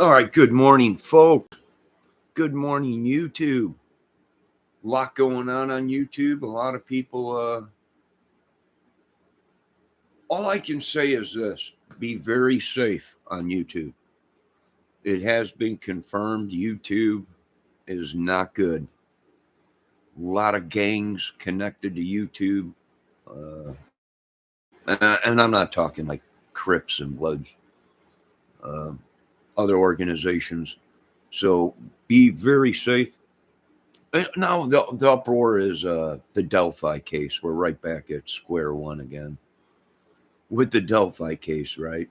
All right, good morning, folks. Good morning, YouTube. A lot going on YouTube. A lot of people. All I can say is this: be very safe on YouTube. It has been confirmed YouTube is not good. A lot of gangs connected to YouTube, and I'm not talking like Crips and Bloods, uh, other organizations. So be very safe. Now the uproar is the Delphi case. We're right back at square one again with the Delphi case, right?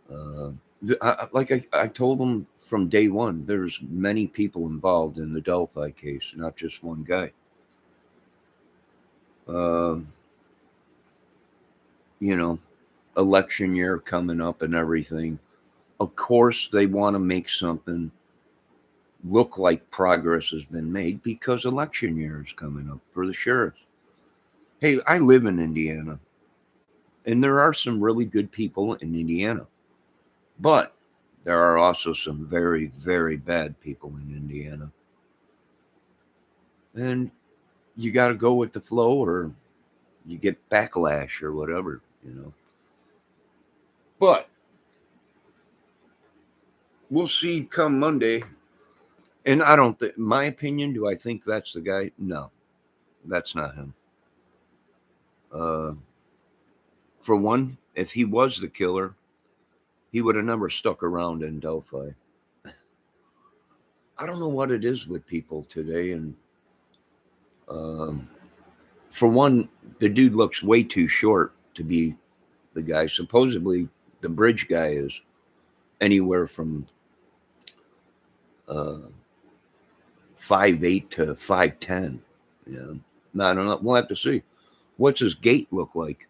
Like I told them from day one, there's many people involved in the Delphi case, not just one guy. Um, you know, election year coming up and everything. Of course, they want to make something look like progress has been made because election year is coming up for the sheriffs. Hey, I live in Indiana, and there are some really good people in Indiana, but there are also some very, very bad people in Indiana. And you got to go with the flow or you get backlash or whatever. But we'll see come Monday. And I don't think, my opinion, do I think that's the guy? No, that's not him. Uh, for one, if he was the killer, he would have never stuck around in Delphi. I don't know what it is with people today. And um, for one, the dude looks way too short to be the guy. Supposedly, the bridge guy is anywhere from uh, 5'8" to 5'10". Yeah, I don't know. We'll have to see. What's his gait look like?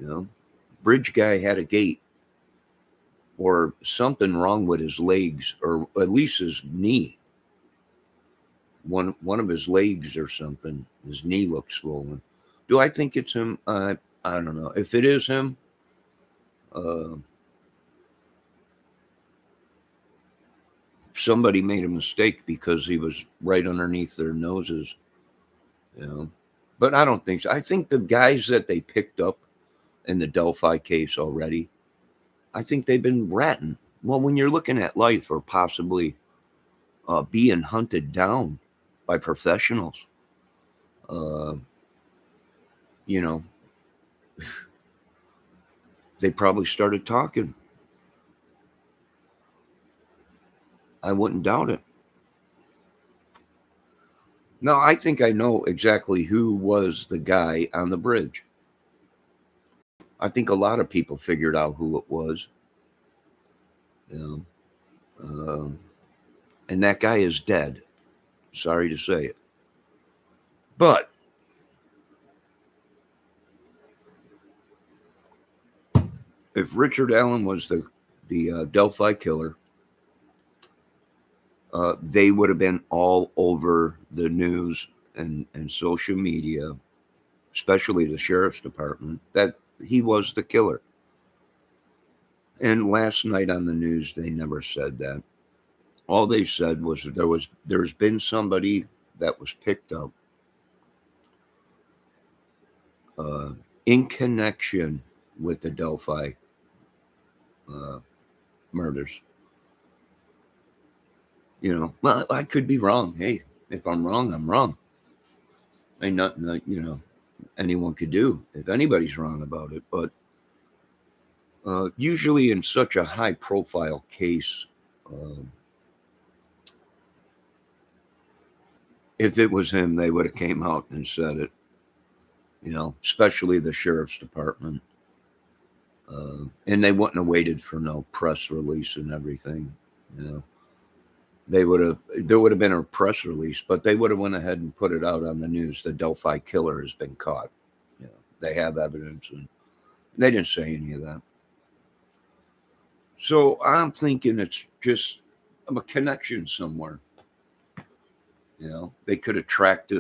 You know, bridge guy had a gait or something wrong with his legs, or at least his knee. One of his legs or something. His knee looks swollen. Do I think it's him? I don't know. If it is him, uh, somebody made a mistake because he was right underneath their noses. You know, but I don't think so. I think the guys that they picked up in the Delphi case already, I think they've been ratting. Well, when you're looking at life or possibly being hunted down by professionals, uh, you know, they probably started talking. I wouldn't doubt it. Now, I think I know exactly who was the guy on the bridge. I think a lot of people figured out who it was. You know, and that guy is dead. Sorry to say it, but if Richard Allen was the Delphi killer, they would have been all over the news and social media, especially the sheriff's department, that he was the killer. And last night on the news, they never said that. All they said was there's been somebody that was picked up uh, in connection with the Delphi uh, murders. Well, I could be wrong. Hey, if I'm wrong, I'm wrong. Ain't nothing that anyone could do if anybody's wrong about it. But usually in such a high profile case, um, if it was him, they would have came out and said it. Especially the sheriff's department, and they wouldn't have waited for no press release and everything. You know, there would have been a press release, but they would have went ahead and put it out on the news. The Delphi killer has been caught. They have evidence, and they didn't say any of that. So I'm thinking it's just a connection somewhere. They could have tracked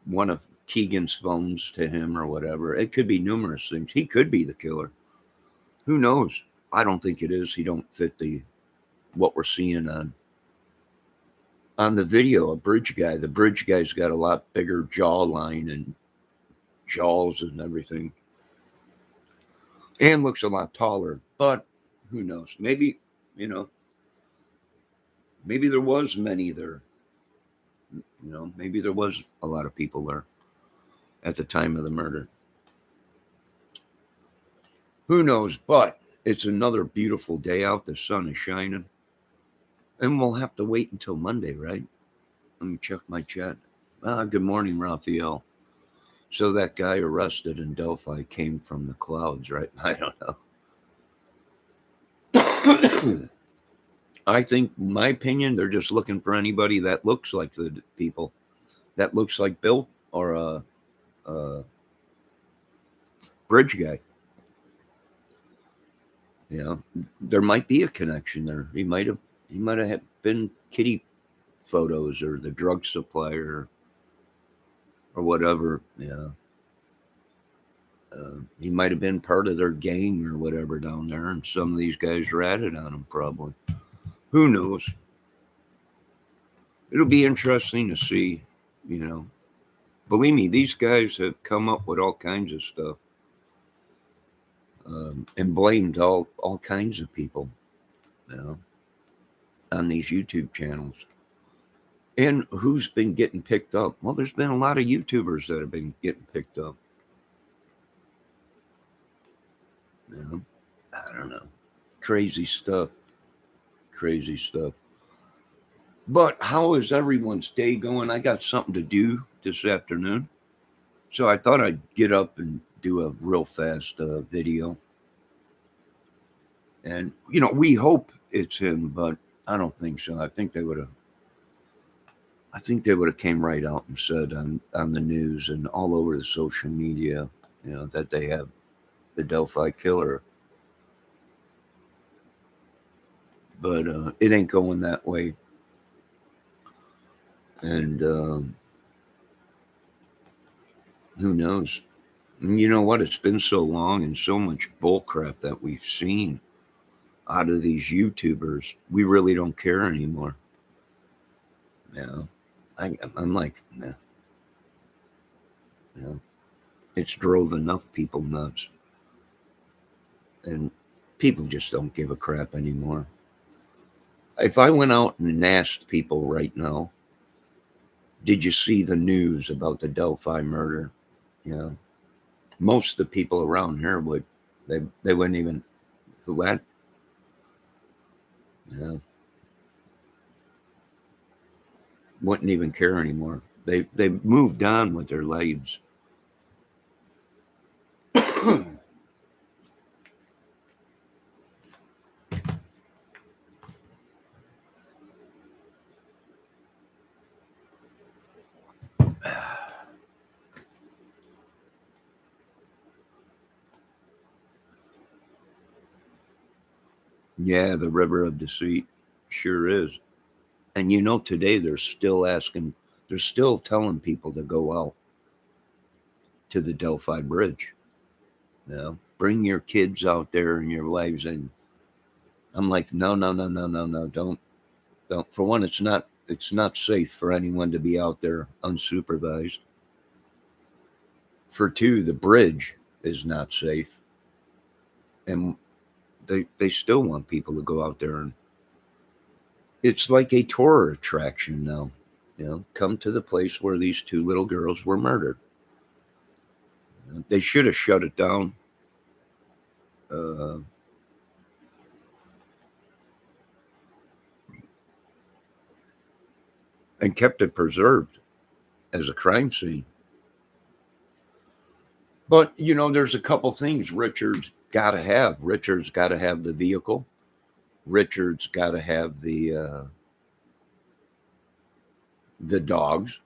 one of Keegan's phones to him or whatever. It could be numerous things. He could be the killer. Who knows? I don't think it is. He don't fit the what we're seeing on the video. A bridge guy. The bridge guy's got a lot bigger jawline and jaws and everything, and looks a lot taller. But who knows? Maybe, you know, maybe there was many there. Maybe there was a lot of people there at the time of the murder. Who knows? But it's another beautiful day out. The sun is shining. And we'll have to wait until Monday, right? Let me check my chat. Good morning, Raphael. So that guy arrested in Delphi came from the clouds, right? I don't know. I think, my opinion, they're just looking for anybody that looks like the people, that looks like Bill or a bridge guy. There might be a connection there. He might have been kitty photos or the drug supplier or whatever. He might have been part of their gang or whatever down there, and some of these guys ratted on him probably. Who knows? It'll be interesting to see, Believe me, these guys have come up with all kinds of stuff and blamed all kinds of people, on these YouTube channels. And who's been getting picked up? Well, there's been a lot of YouTubers that have been getting picked up. I don't know. Crazy stuff. But how is everyone's day going? I got something to do this afternoon. So I thought I'd get up and do a real fast video. And, we hope it's him, but I don't think so. I think they would have came right out and said on the news and all over the social media, that they have the Delphi killer. But it ain't going that way. And who knows? You know what? It's been so long and so much bullcrap that we've seen out of these YouTubers. We really don't care anymore. I'm like, nah. It's drove enough people nuts. And people just don't give a crap anymore. If I went out and asked people right now, did you see the news about the Delphi murder? Most of the people around here would. They wouldn't even. What? Wouldn't even care anymore. They moved on with their lives. Yeah, the river of deceit sure is. And today they're still telling people to go out to the Delphi Bridge. Bring your kids out there and your wives in. I'm like, no, don't. For one, it's not safe for anyone to be out there unsupervised. For two, the bridge is not safe. And they still want people to go out there, and it's like a tour attraction now. Come to the place where these two little girls were murdered. They should have shut it down. And kept it preserved as a crime scene. But, there's a couple things Richard's got to have. Richard's got to have the vehicle. Richard's got to have the dogs.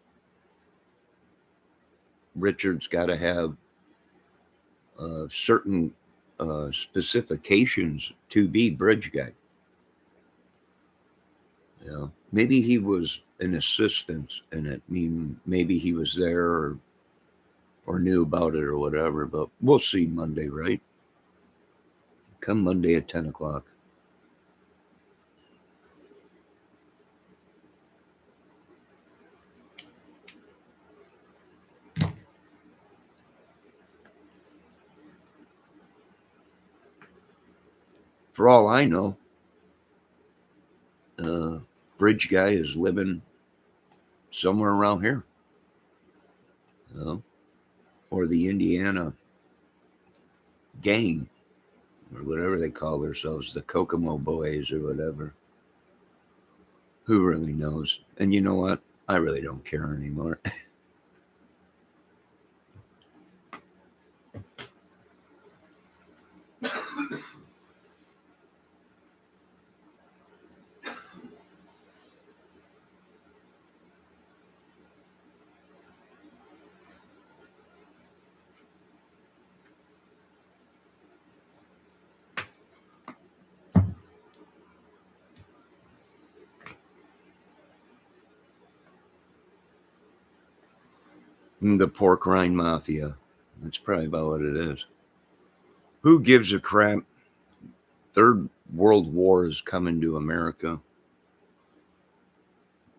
Richard's got to have certain specifications to be bridge guy. Maybe he was an assistant in it. Maybe he was there or knew about it or whatever, but we'll see Monday, right? Come Monday at 10 o'clock. For all I know, bridge guy is living somewhere around here. Or the Indiana gang, or whatever they call themselves, the Kokomo Boys or whatever. Who really knows? And you know what? I really don't care anymore. The pork rind mafia. That's probably about what it is. Who gives a crap? Third World War is coming to America.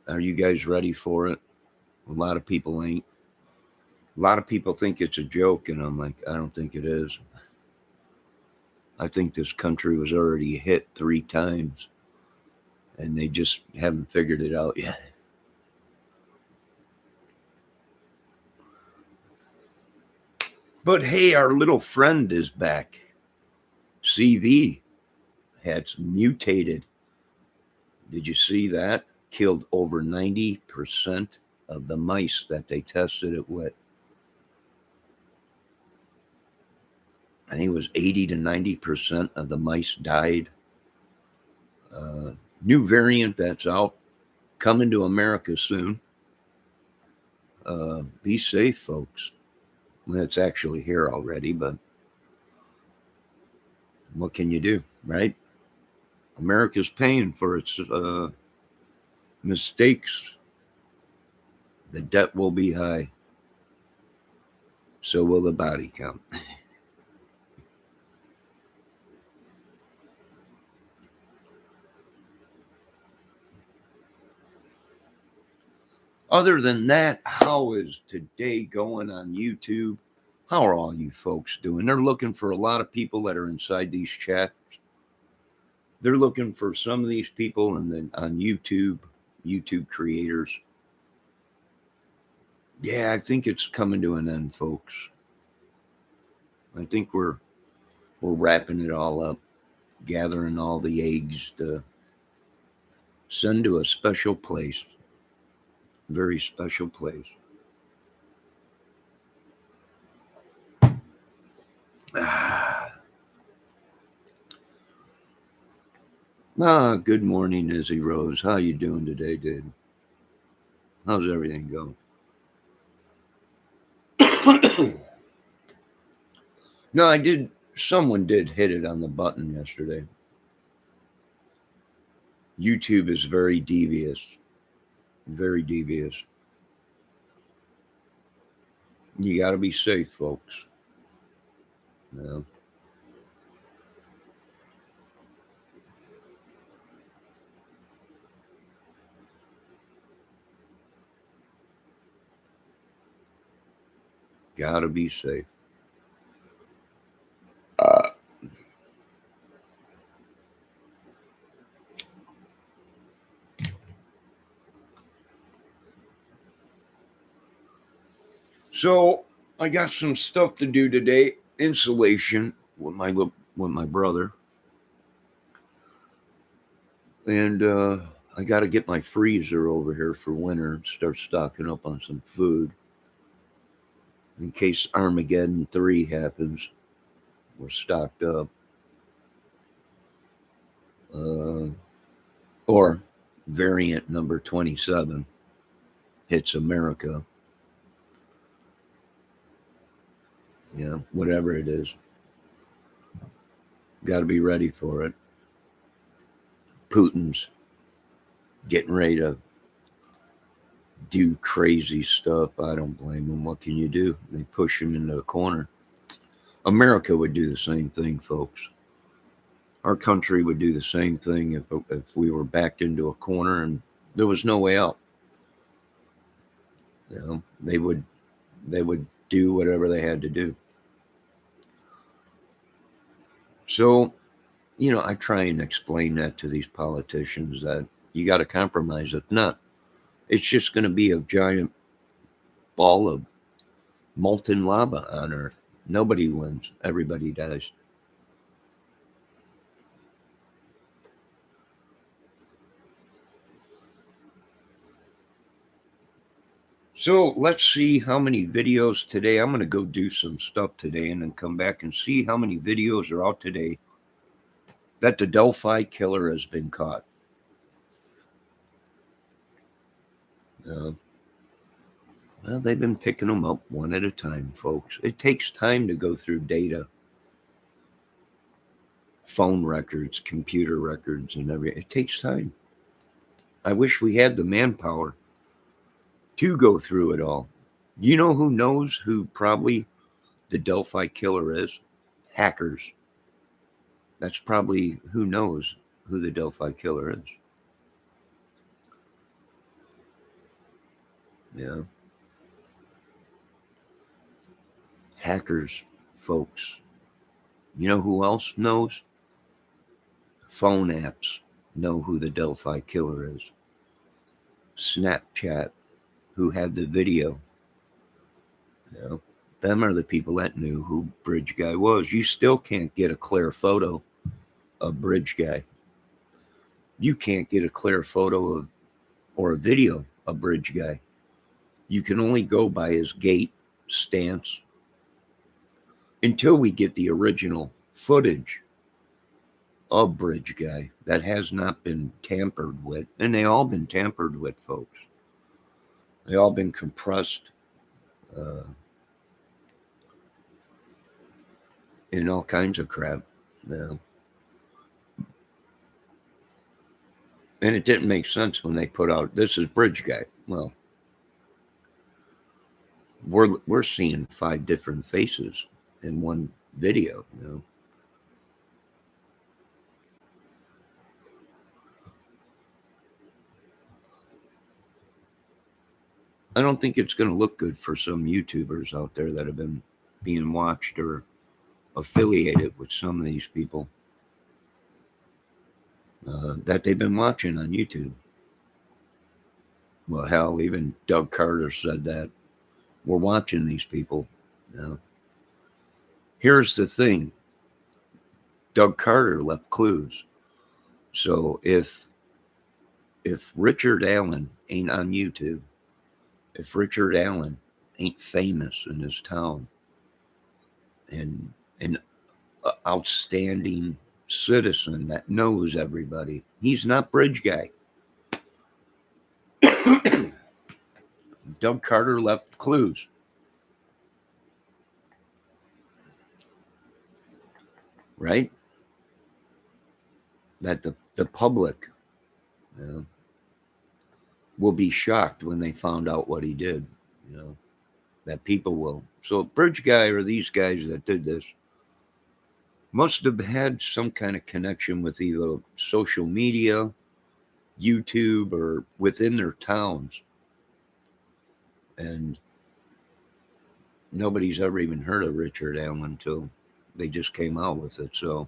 Are you guys ready for it? A lot of people ain't. A lot of people think it's a joke, and I'm like, I don't think it is. I think this country was already hit 3 times, and they just haven't figured it out yet. But hey, our little friend is back. CV has mutated. Did you see that? Killed over 90% of the mice that they tested it with. I think it was 80 to 90% of the mice died. New variant that's out, coming to America soon. Be safe, folks. That's actually here already, but what can you do, right? America's paying for its mistakes. The debt will be high. So will the body count. Other than that, how is today going on YouTube? How are all you folks doing? They're looking for a lot of people that are inside these chats. They're looking for some of these people and then on YouTube creators. Yeah, I think it's coming to an end, folks. I think we're wrapping it all up, gathering all the eggs to send to a special place. Very special place. Good morning, Izzy Rose. How you doing today, dude? How's everything going? No, someone did hit it on the button yesterday. YouTube is very devious. Very devious. You got to be safe, folks. No. Got to be safe. So I got some stuff to do today. Insulation with my brother, and I got to get my freezer over here for winter and start stocking up on some food in case Armageddon 3 happens. We're stocked up. Or variant number 27 hits America. Yeah, whatever it is. Got to be ready for it. Putin's getting ready to do crazy stuff. I don't blame him. What can you do? They push him into a corner. America would do the same thing, folks. Our country would do the same thing if we were backed into a corner and there was no way out. You know, they would do whatever they had to do. So I try and explain that to these politicians that you got to compromise. If not, it's just going to be a giant ball of molten lava on Earth. Nobody wins. Everybody dies. So let's see how many videos today. I'm going to go do some stuff today and then come back and see how many videos are out today that the Delphi killer has been caught. Well, they've been picking them up one at a time, folks. It takes time to go through data, phone records, computer records, and everything. It takes time. I wish we had the manpower to go through it all. You know who knows who probably the Delphi killer is? Hackers. That's probably who knows who the Delphi killer is. Yeah. Hackers, folks. You know who else knows? Phone apps know who the Delphi killer is. Snapchat, who had the video. You know, them are the people that knew who Bridge Guy was. You still can't get a clear photo of Bridge Guy. You can't get a clear photo of or a video of Bridge Guy. You can only go by his gait, stance, until we get the original footage of Bridge Guy that has not been tampered with. And they all been tampered with, folks. They all been compressed in all kinds of crap. Now, and it didn't make sense when they put out, this is Bridge Guy. Well, we're seeing 5 different faces in one video, I don't think it's going to look good for some YouTubers out there that have been being watched or affiliated with some of these people that they've been watching on YouTube. Well, hell, even Doug Carter said that. We're watching these people. Here's the thing. Doug Carter left clues. So if Richard Allen ain't on YouTube, if Richard Allen ain't famous in his town and an outstanding citizen that knows everybody, he's not Bridge Guy. Doug Carter left clues. Right? That the public will be shocked when they found out what he did. That people will. So Bridge Guy or these guys that did this must have had some kind of connection with either social media, YouTube, or within their towns. And nobody's ever even heard of Richard Allen until they just came out with it. So,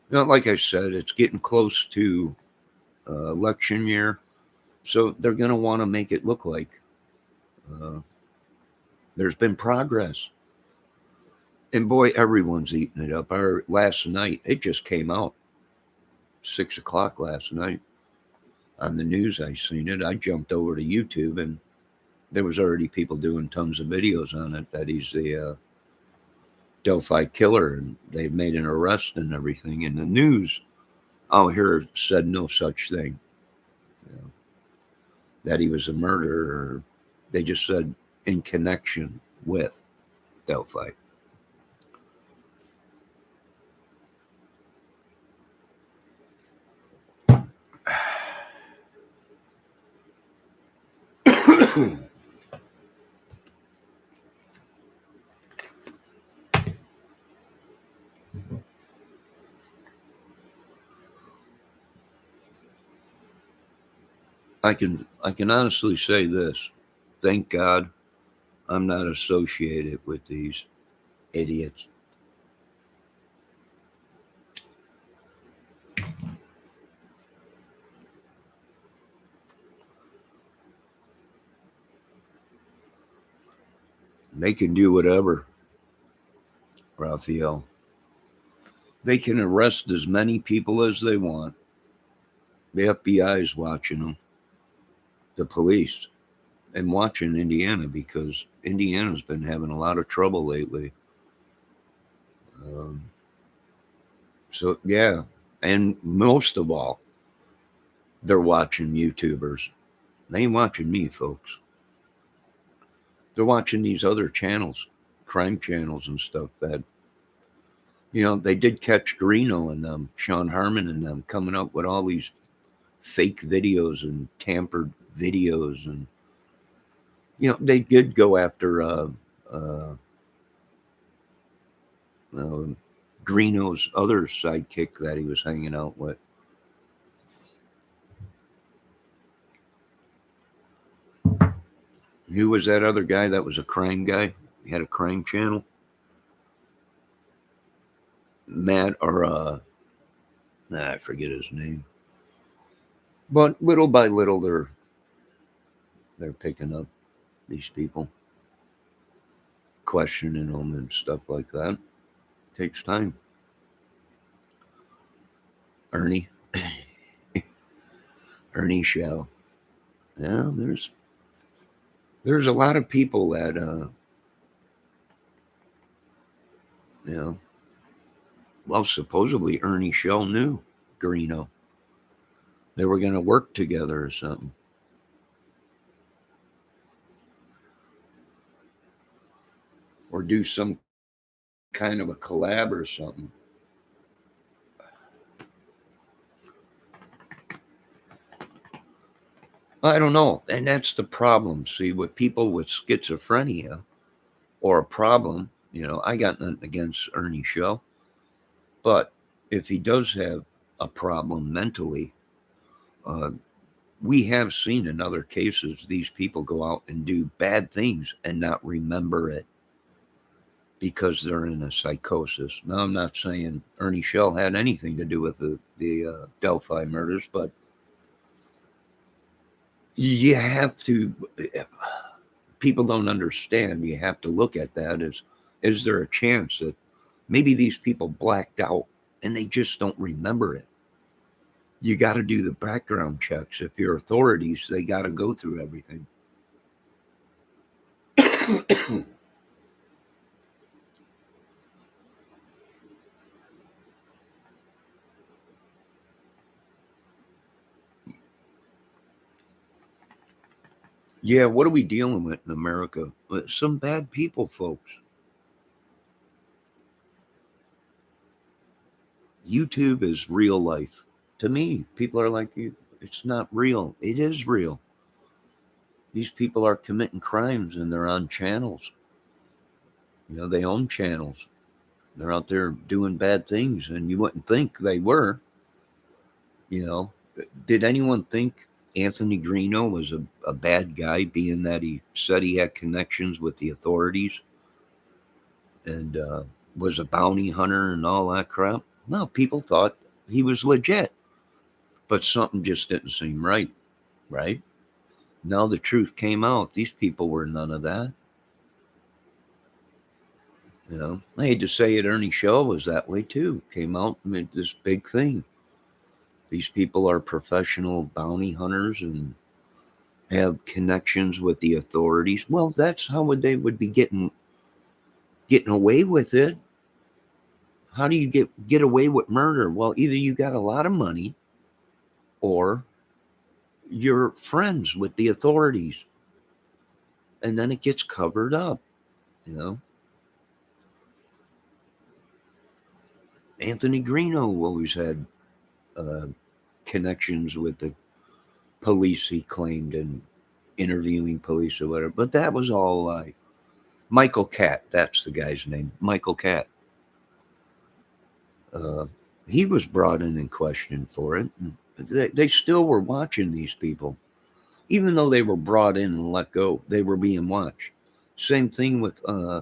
like I said, it's getting close to election year. So they're going to want to make it look like there's been progress. And boy, everyone's eating it up. Last night, it just came out 6 o'clock last night on the news. I seen it. I jumped over to YouTube and there was already people doing tons of videos on it that he's the Delphi killer, and they've made an arrest and everything. And the news out here said no such thing, that he was a murderer. They just said in connection with Delphi. I can honestly say this. Thank God I'm not associated with these idiots. They can do whatever, Raphael. They can arrest as many people as they want. The FBI is watching them, the police, and watching Indiana because Indiana's been having a lot of trouble lately. Um, so, yeah. And most of all, they're watching YouTubers. They ain't watching me, folks. They're watching these other channels, crime channels and stuff that, they did catch Greeno and them, Sean Harmon and them coming up with all these fake videos and tampered videos. And, they did go after uh, uh, Greeno's other sidekick that he was hanging out with. Who was that other guy that was a crime guy? He had a crime channel. Matt or I forget his name. But little by little, they're picking up these people, questioning them and stuff like that. It takes time. Ernie, Ernie Shell. Yeah, there's a lot of people that you know. Well, supposedly Ernie Shell knew Greeno. They were going to work together or something. Or do some kind of a collab or something. I don't know. And that's the problem. See, with people with schizophrenia or a problem, I got nothing against Ernie Shell. But if he does have a problem mentally, uh, we have seen in other cases these people go out and do bad things and not remember it because they're in a psychosis. Now, I'm not saying Ernie Shell had anything to do with the Delphi murders, but you have to. People don't understand. You have to look at that as: is there a chance that maybe these people blacked out and they just don't remember it? You got to do the background checks. If you're authorities, they got to go through everything. Yeah, what are we dealing with in America? Some bad people, folks. YouTube is real life. To me, people are like, it's not real. It is real. These people are committing crimes and they're on channels. They own channels. They're out there doing bad things, and you wouldn't think they were. You know, did anyone think Anthony Greeno was a bad guy, being that he said he had connections with the authorities and was a bounty hunter and all that crap? No, people thought he was legit, but something just didn't seem right, right? Now the truth came out. These people were none of that. I hate to say it, Ernie Shaw was that way too. Came out and made this big thing. These people are professional bounty hunters and have connections with the authorities. Well, that's how they would be getting away with it. How do you get away with murder? Well, either you got a lot of money or you're friends with the authorities. And then it gets covered up, you know. Anthony Greeno always had uh, connections with the police, he claimed, and interviewing police or whatever. But that was all a lie. Michael Catt, that's the guy's name, Michael Catt. Uh, he was brought in and questioned for it. And they still were watching these people. Even though they were brought in and let go, they were being watched. Same thing with uh,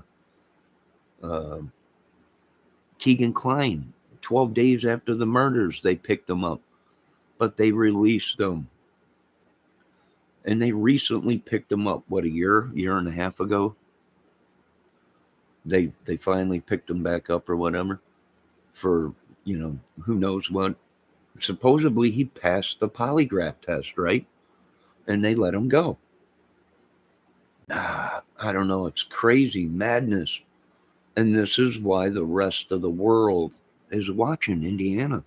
Keegan Klein. 12 days after the murders, they picked him up, but they released him. And they recently picked him up, what, a year and a half ago? They finally picked him back up or whatever for, who knows what. Supposedly he passed the polygraph test, right? And they let him go. I don't know. It's crazy madness. And this is why the rest of the world is watching Indiana.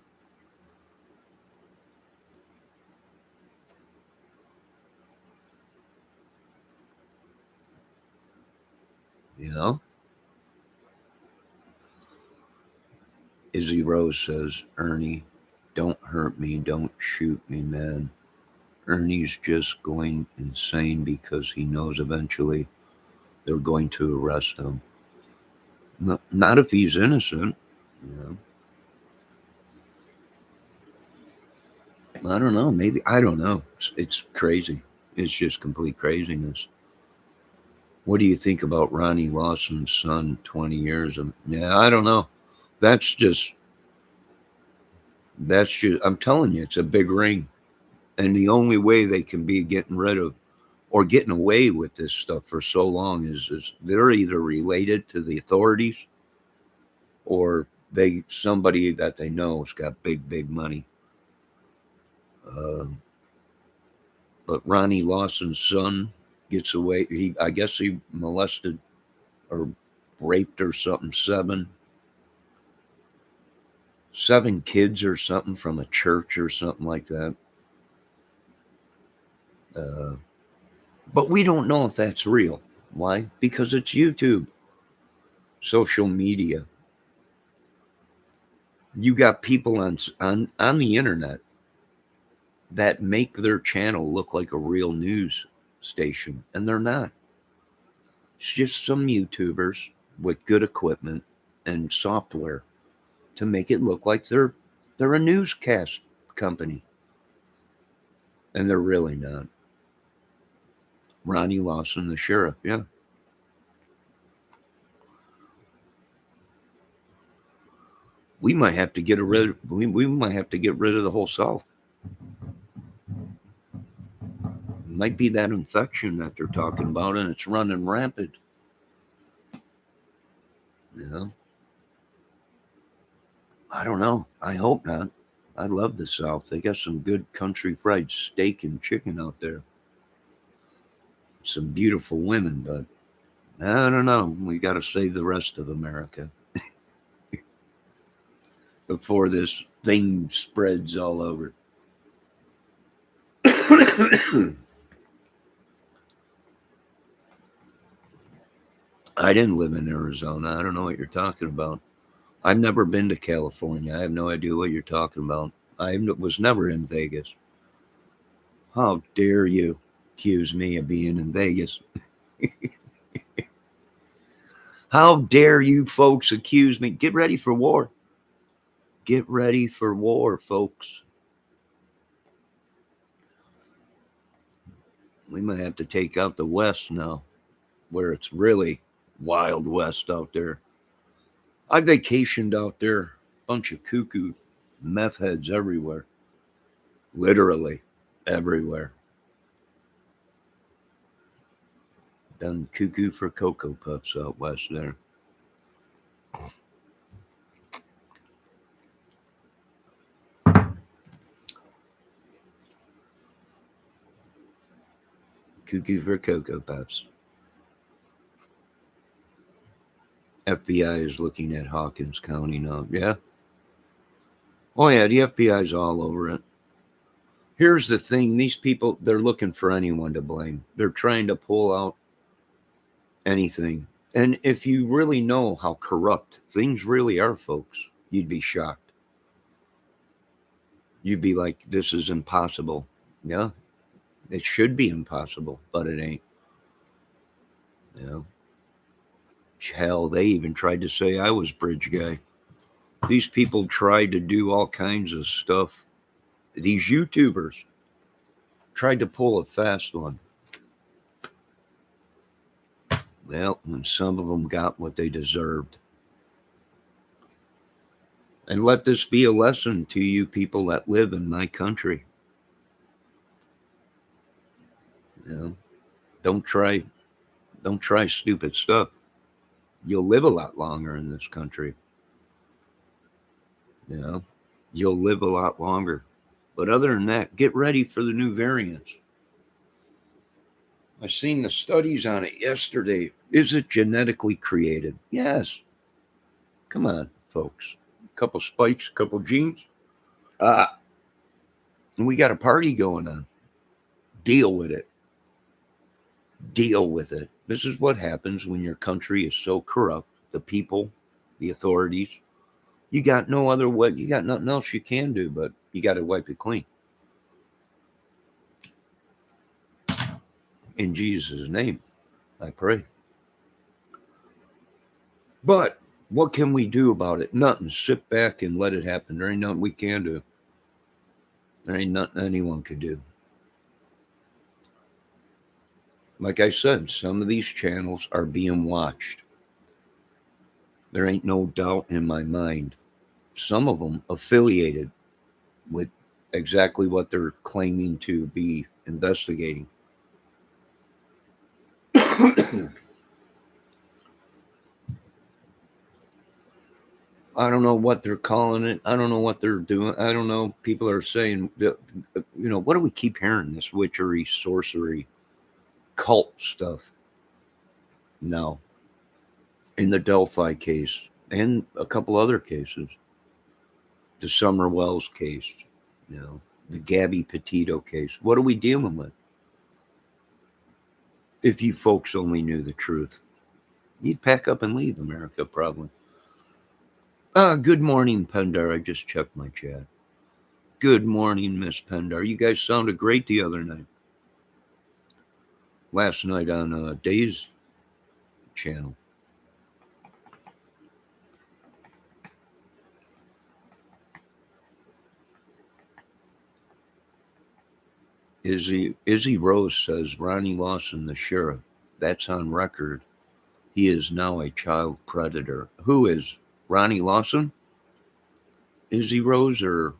You know? Izzy Rose says, Ernie, don't hurt me. Don't shoot me, man. Ernie's just going insane because he knows eventually they're going to arrest him. No, not if he's innocent. You know? I don't know. Maybe. I don't know. It's crazy. It's just complete craziness. What do you think about Ronnie Lawson's son, 20 years? Yeah, I don't know. That's just, I'm telling you, it's a big ring. And the only way they can be getting rid of or getting away with this stuff for so long is they're either related to the authorities or somebody that they know has got big money. Uh, but Ronnie Lawson's son gets away. I guess he molested or raped or something, seven kids or something from a church or something like that. Uh, but we don't know if that's real. Why? Because it's YouTube, social media. You got people on the internet that make their channel look like a real news station, and they're not. It's just some YouTubers with good equipment and software to make it look like they're a newscast company, and they're really not. Ronnie Lawson, the sheriff, yeah. We might have to get rid. We might have to get rid of the whole South. It might be that infection that they're talking about, and it's running rampant. You know, I don't know. I hope not. I love the South. They got some good country fried steak and chicken out there. Some beautiful women, but I don't know. We got to save the rest of America before this thing spreads all over. I didn't live in Arizona. I don't know what you're talking about. I've never been to California. I have no idea what you're talking about. I was never in Vegas. How dare you accuse me of being in Vegas? How dare you folks accuse me? Get ready for war. Get ready for war, folks. We might have to take out the West now, where it's really Wild West out there. I vacationed out there, bunch of cuckoo meth heads everywhere. Literally everywhere. Done cuckoo for Cocoa Puffs out west there. Cuckoo for Cocoa Puffs. FBI is looking at Hawkins County now. Yeah. Oh, yeah, the FBI's all over it. Here's the thing, these people, they're looking for anyone to blame. They're trying to pull out anything. And if you really know how corrupt things really are, folks, you'd be shocked. You'd be like, this is impossible. Yeah, it should be impossible, but it ain't. You know? Hell, they even tried to say I was bridge guy. These people tried to do all kinds of stuff. These YouTubers tried to pull a fast one. Well, and some of them got what they deserved. And let this be a lesson to you people that live in my country. You know, don't try stupid stuff. you'll live a lot longer in this country. You know, you'll live a lot longer. But other than that, get ready for the new variants. I seen the studies on it yesterday. Is it genetically created? Yes. Come on, folks. Couple spikes, couple genes. And we got a party going on. Deal with it. Deal with it. This is what happens when your country is so corrupt. The people, the authorities. You got no other way. You got nothing else you can do, but you got to wipe it clean. In Jesus' name, I pray. But what can we do about it? Nothing. Sit back and let it happen. There ain't nothing we can do. There ain't nothing anyone could do. Like I said, some of these channels are being watched. There ain't no doubt in my mind. Some of them affiliated with exactly what they're claiming to be investigating. I don't know what they're calling it. I don't know what they're doing. I don't know. People are saying, what do we keep hearing? This witchery, sorcery, cult stuff. No. In the Delphi case and a couple other cases, the Summer Wells case, the Gabby Petito case. What are we dealing with? If you folks only knew the truth, you'd pack up and leave America, probably. Good morning, Pendar. I just checked my chat. Good morning, Miss Pendar. You guys sounded great the other night. Last night on Dave's channel. Izzy Rose says Ronnie Lawson, the sheriff. That's on record. He is now a child predator. Who is Ronnie Lawson? Izzy Rose, or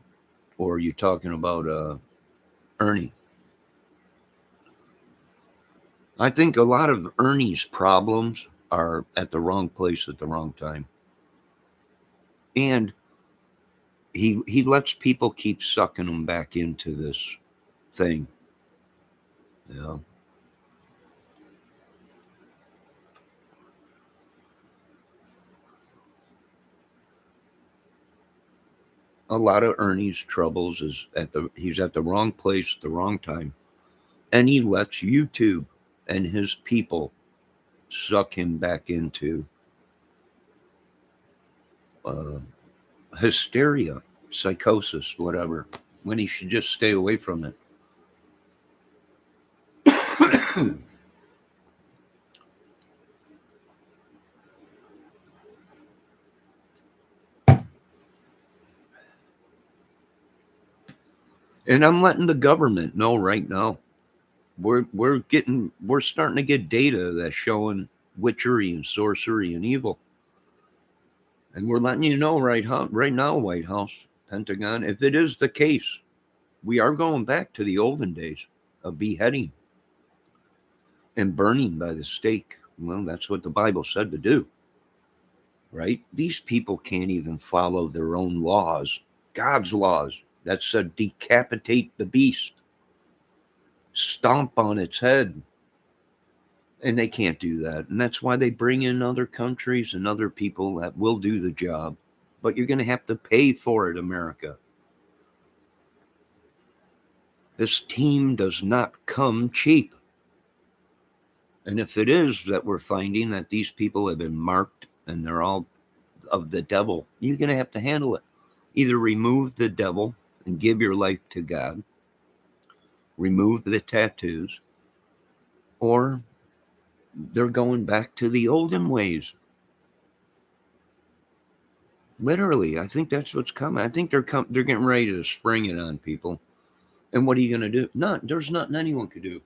are you talking about Ernie? I think a lot of Ernie's problems are at the wrong place at the wrong time. And he lets people keep sucking them back into this thing. A lot of Ernie's troubles is he's at the wrong place at the wrong time. And he lets YouTube and his people suck him back into hysteria, psychosis, whatever, when he should just stay away from it. And I'm letting the government know right now. We're starting to get data that's showing witchery and sorcery and evil. And we're letting you know right now, White House, Pentagon, if it is the case, we are going back to the olden days of beheading and burning by the stake. Well, that's what the Bible said to do, right? These people can't even follow their own laws, God's laws that said decapitate the beast, stomp on its head. And they can't do that. And that's why they bring in other countries and other people that will do the job. But you're going to have to pay for it, America. This team does not come cheap. And if it is that we're finding that these people have been marked and they're all of the devil, you're going to have to handle it. Either remove the devil and give your life to God, remove the tattoos, or they're going back to the olden ways. Literally, I think that's what's coming. I think they're getting ready to spring it on people. And what are you going to do? There's nothing anyone could do.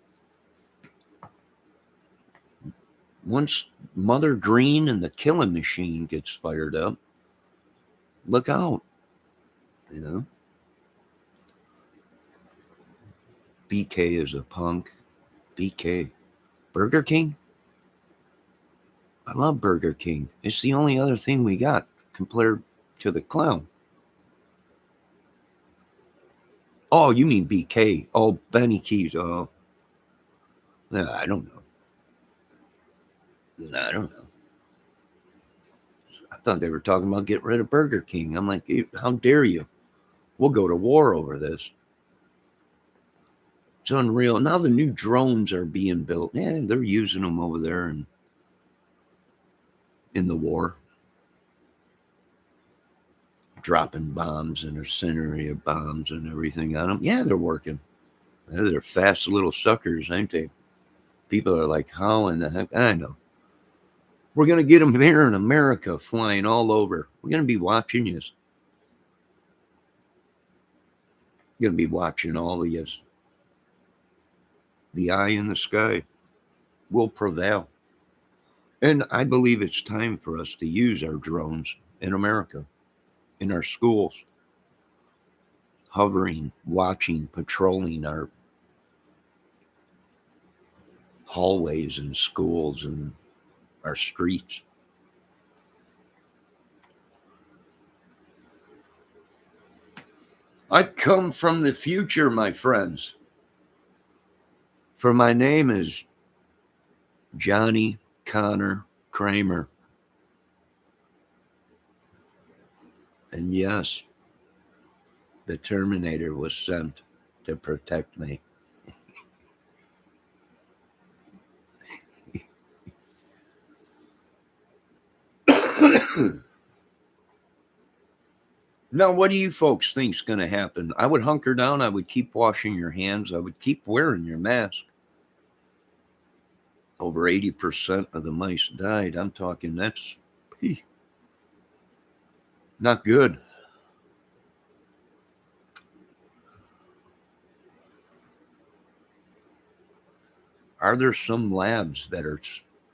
Once Mother Green and the killing machine gets fired up, look out. BK is a punk. BK. Burger King? I love Burger King. It's the only other thing we got compared to the clown. Oh, you mean BK? Oh, Benny Keys. Oh, no, I don't know. No, I don't know. I thought they were talking about getting rid of Burger King. I'm like, how dare you? We'll go to war over this. It's unreal. Now the new drones are being built. Yeah, they're using them over there and in the war, dropping bombs and incendiary bombs and everything on them. Yeah, they're working. They're fast little suckers, ain't they? People are like, how in the heck? I know. We're going to get them here in America flying all over. We're going to be watching you. Going to be watching all of you. The eye in the sky will prevail. And I believe it's time for us to use our drones in America, in our schools, hovering, watching, patrolling our hallways and schools and our streets. I come from the future, my friends. For my name is Johnny Connor Kramer. And yes, the Terminator was sent to protect me. Now, what do you folks think is going to happen? I would hunker down. I would keep washing your hands. I would keep wearing your mask. Over 80% of the mice died. I'm talking that's not good. Are there some labs that are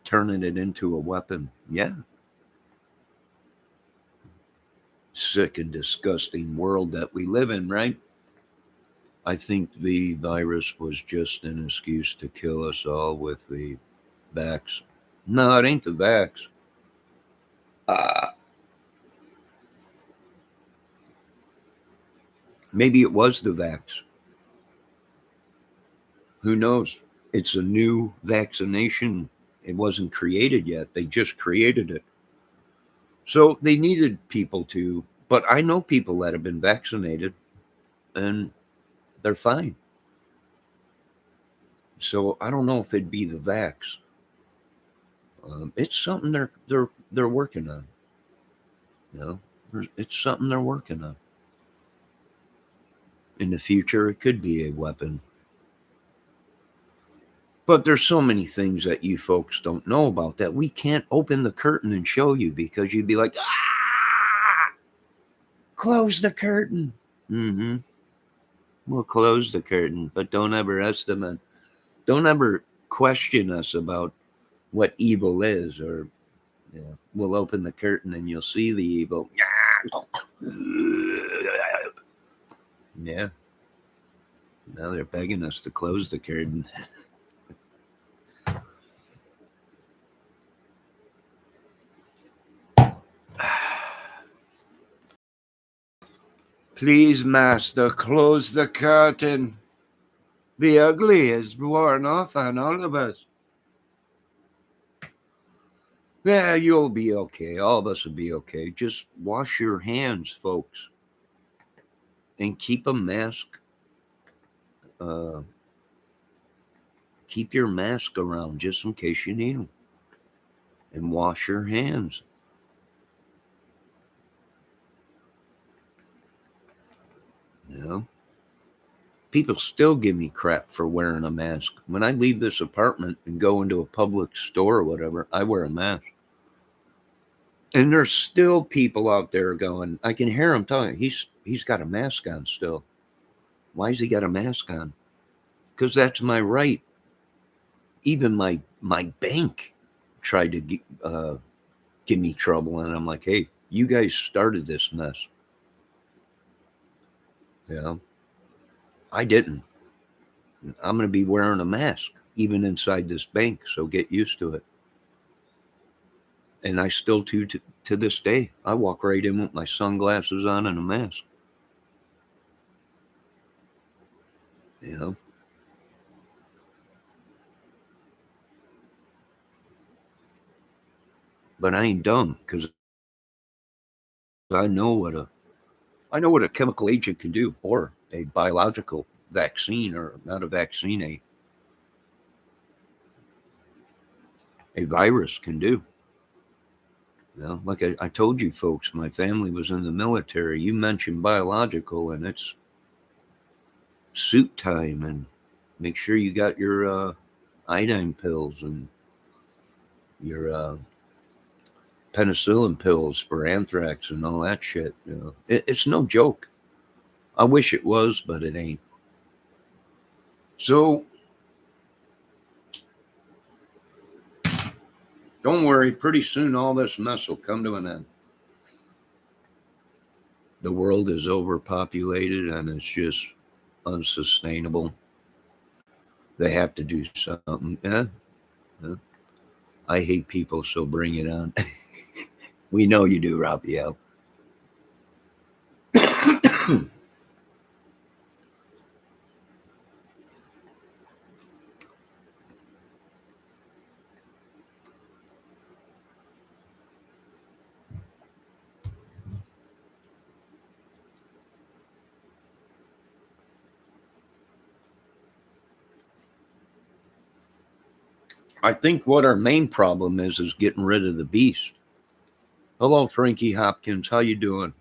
turning it into a weapon? Yeah. Sick and disgusting world that we live in, right? I think the virus was just an excuse to kill us all with the vax. No, it ain't the vax. Maybe it was the vax. Who knows? It's a new vaccination. It wasn't created yet. They just created it. So they needed people to, but I know people that have been vaccinated and they're fine. So I don't know if it'd be the vax. It's something they're working on. You know, it's something they're working on. In the future, it could be a weapon. But there's so many things that you folks don't know about that we can't open the curtain and show you because you'd be like, ah, close the curtain. Mm-hmm. We'll close the curtain, but don't ever estimate, don't ever question us about what evil is, or we'll open the curtain and you'll see the evil. Yeah. Now they're begging us to close the curtain. Please, master, close the curtain. The ugly is worn off on all of us. Yeah, you'll be okay. All of us will be okay. Just wash your hands, folks. And keep a mask. Keep your mask around just in case you need them. And wash your hands. You know? People still give me crap for wearing a mask. When I leave this apartment and go into a public store or whatever, I wear a mask. And there's still people out there going, I can hear him talking. He's got a mask on still. Why has he got a mask on? Because that's my right. Even my bank tried to give me trouble, and I'm like, hey, you guys started this mess. Yeah, I didn't. I'm going to be wearing a mask even inside this bank, so get used to it. And I still to this day, I walk right in with my sunglasses on and a mask. You know, but I ain't dumb because I know what a chemical agent can do, or a biological vaccine, or not a vaccine, a virus can do. You know, like I told you folks, my family was in the military. You mentioned biological, and it's suit time, and make sure you got your iodine pills and your penicillin pills for anthrax and all that shit. You know, it's no joke. I wish it was, but it ain't. So don't worry. Pretty soon, all this mess will come to an end. The world is overpopulated, and it's just unsustainable. They have to do something. Yeah. Yeah. I hate people, so bring it on. We know you do, Raphael. I think what our main problem is getting rid of the beast. Hello, Frankie Hopkins. How you doing?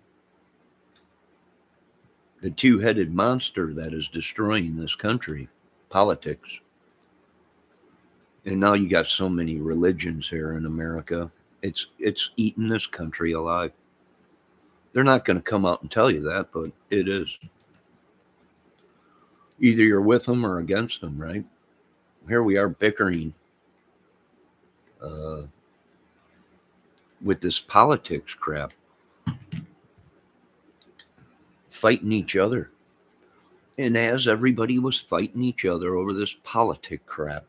The two-headed monster that is destroying this country, politics. And now you got so many religions here in America. It's eating this country alive. They're not going to come out and tell you that, but it is. Either you're with them or against them, right? Here we are bickering uh, with this politics crap, fighting each other. And as everybody was fighting each other over this politic crap,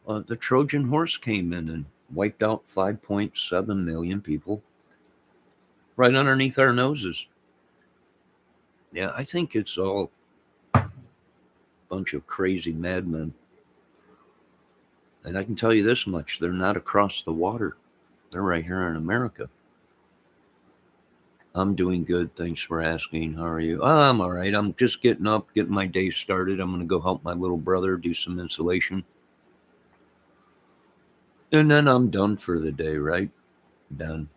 the Trojan horse came in and wiped out 5.7 million people right underneath our noses. Yeah, I think it's all a bunch of crazy madmen. And I can tell you this much, they're not across the water. They're right here in America. I'm doing good. Thanks for asking. How are you? Oh, I'm all right. I'm just getting up, getting my day started. I'm going to go help my little brother do some insulation. And then I'm done for the day, right? Done.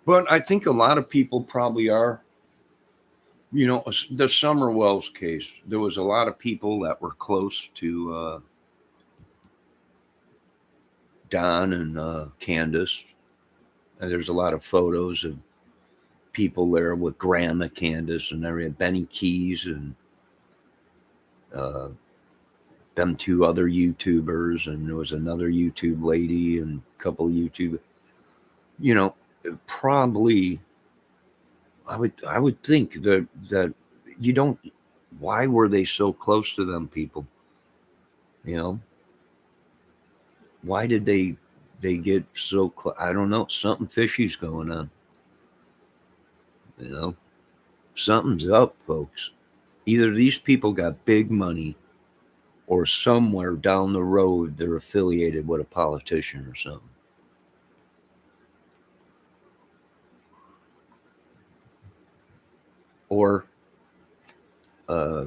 But I think a lot of people probably are. You know, the Summer Wells case, there was a lot of people that were close to Don and Candace. And there's a lot of photos of people there with Grandma Candace and everything, Benny Keys and uh, them two other YouTubers, and there was another YouTube lady and a couple of YouTube. You know, probably I would think that you don't. Why were they so close to them people? You know, why did they get so close? I don't know. Something fishy's going on. You know, something's up, folks. Either these people got big money, or somewhere down the road they're affiliated with a politician or something. Or uh,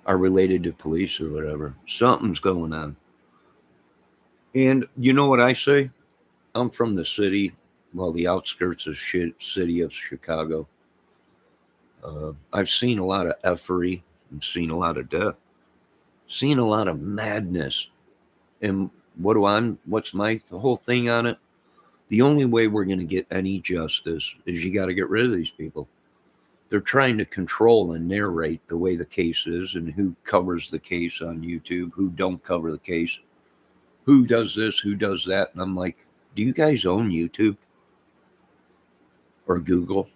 are related to police or whatever. Something's going on. And you know what I say? I'm from the city, well, the outskirts of city of Chicago. I've seen a lot of effery and seen a lot of death, seen a lot of madness. And what's my whole thing on it? The only way we're going to get any justice is you got to get rid of these people. They're trying to control and narrate the way the case is and who covers the case on YouTube, who don't cover the case, who does this, who does that. And I'm like, do you guys own YouTube or Google?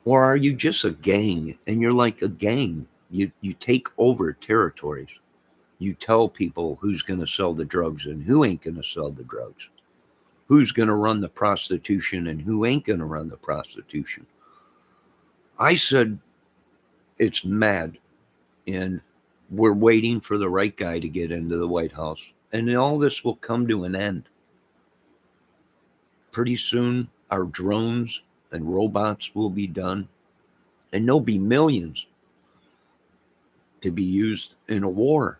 Or are you just a gang? And you're like a gang. You take over territories. You tell people who's going to sell the drugs and who ain't going to sell the drugs, who's going to run the prostitution and who ain't going to run the prostitution. I said it's mad, and we're waiting for the right guy to get into the White House, and then all this will come to an end. Pretty soon, our drones and robots will be done, and there'll be millions to be used in a war.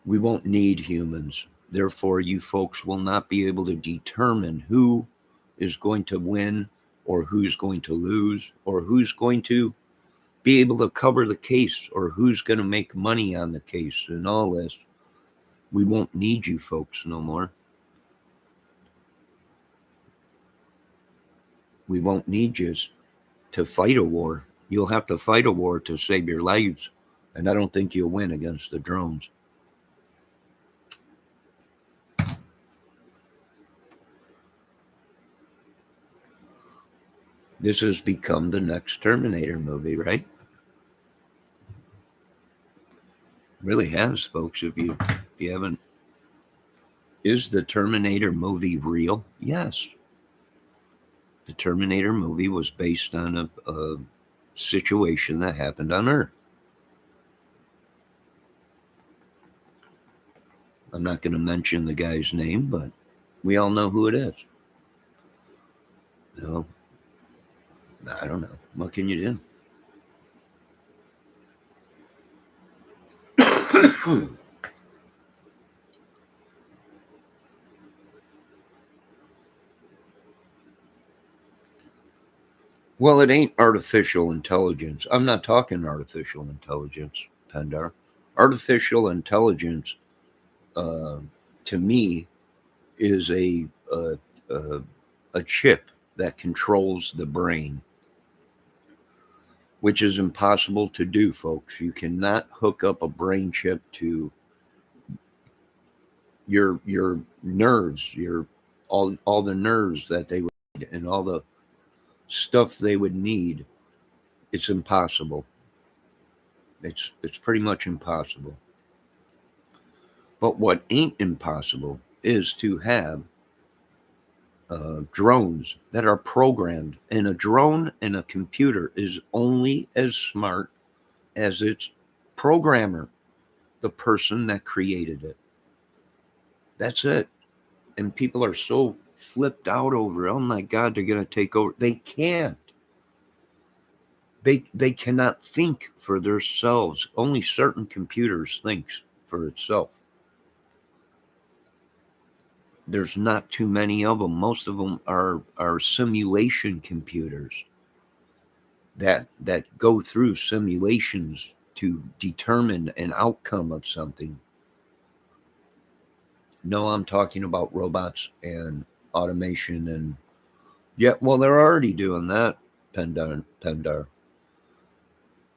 We won't need humans. Therefore, you folks will not be able to determine who is going to win or who's going to lose or who's going to be able to cover the case or who's going to make money on the case and all this. We won't need you folks no more. We won't need you to fight a war. You'll have to fight a war to save your lives. And I don't think you'll win against the drones. This has become the next Terminator movie, right? Really has, folks. If you haven't, is the Terminator movie real? Yes. The Terminator movie was based on a situation that happened on Earth. I'm not going to mention the guy's name, but we all know who it is. No, I don't know. What can you do? Well, it ain't artificial intelligence. I'm not talking artificial intelligence, Pendar. Artificial intelligence, to me, is a chip that controls the brain, which is impossible to do, folks. You cannot hook up a brain chip to your nerves, your all the nerves that they would need and all the stuff they would need. It's impossible. It's pretty much impossible. But what ain't impossible is to have drones that are programmed. And a drone and a computer is only as smart as its programmer, the person that created it. That's it. And people are so flipped out over, oh my God, they're going to take over. They can't. They cannot think for themselves. Only certain computers thinks for itself. There's not too many of them. Most of them are simulation computers that go through simulations to determine an outcome of something. No, I'm talking about robots and automation and yeah, well, they're already doing that, Pendar.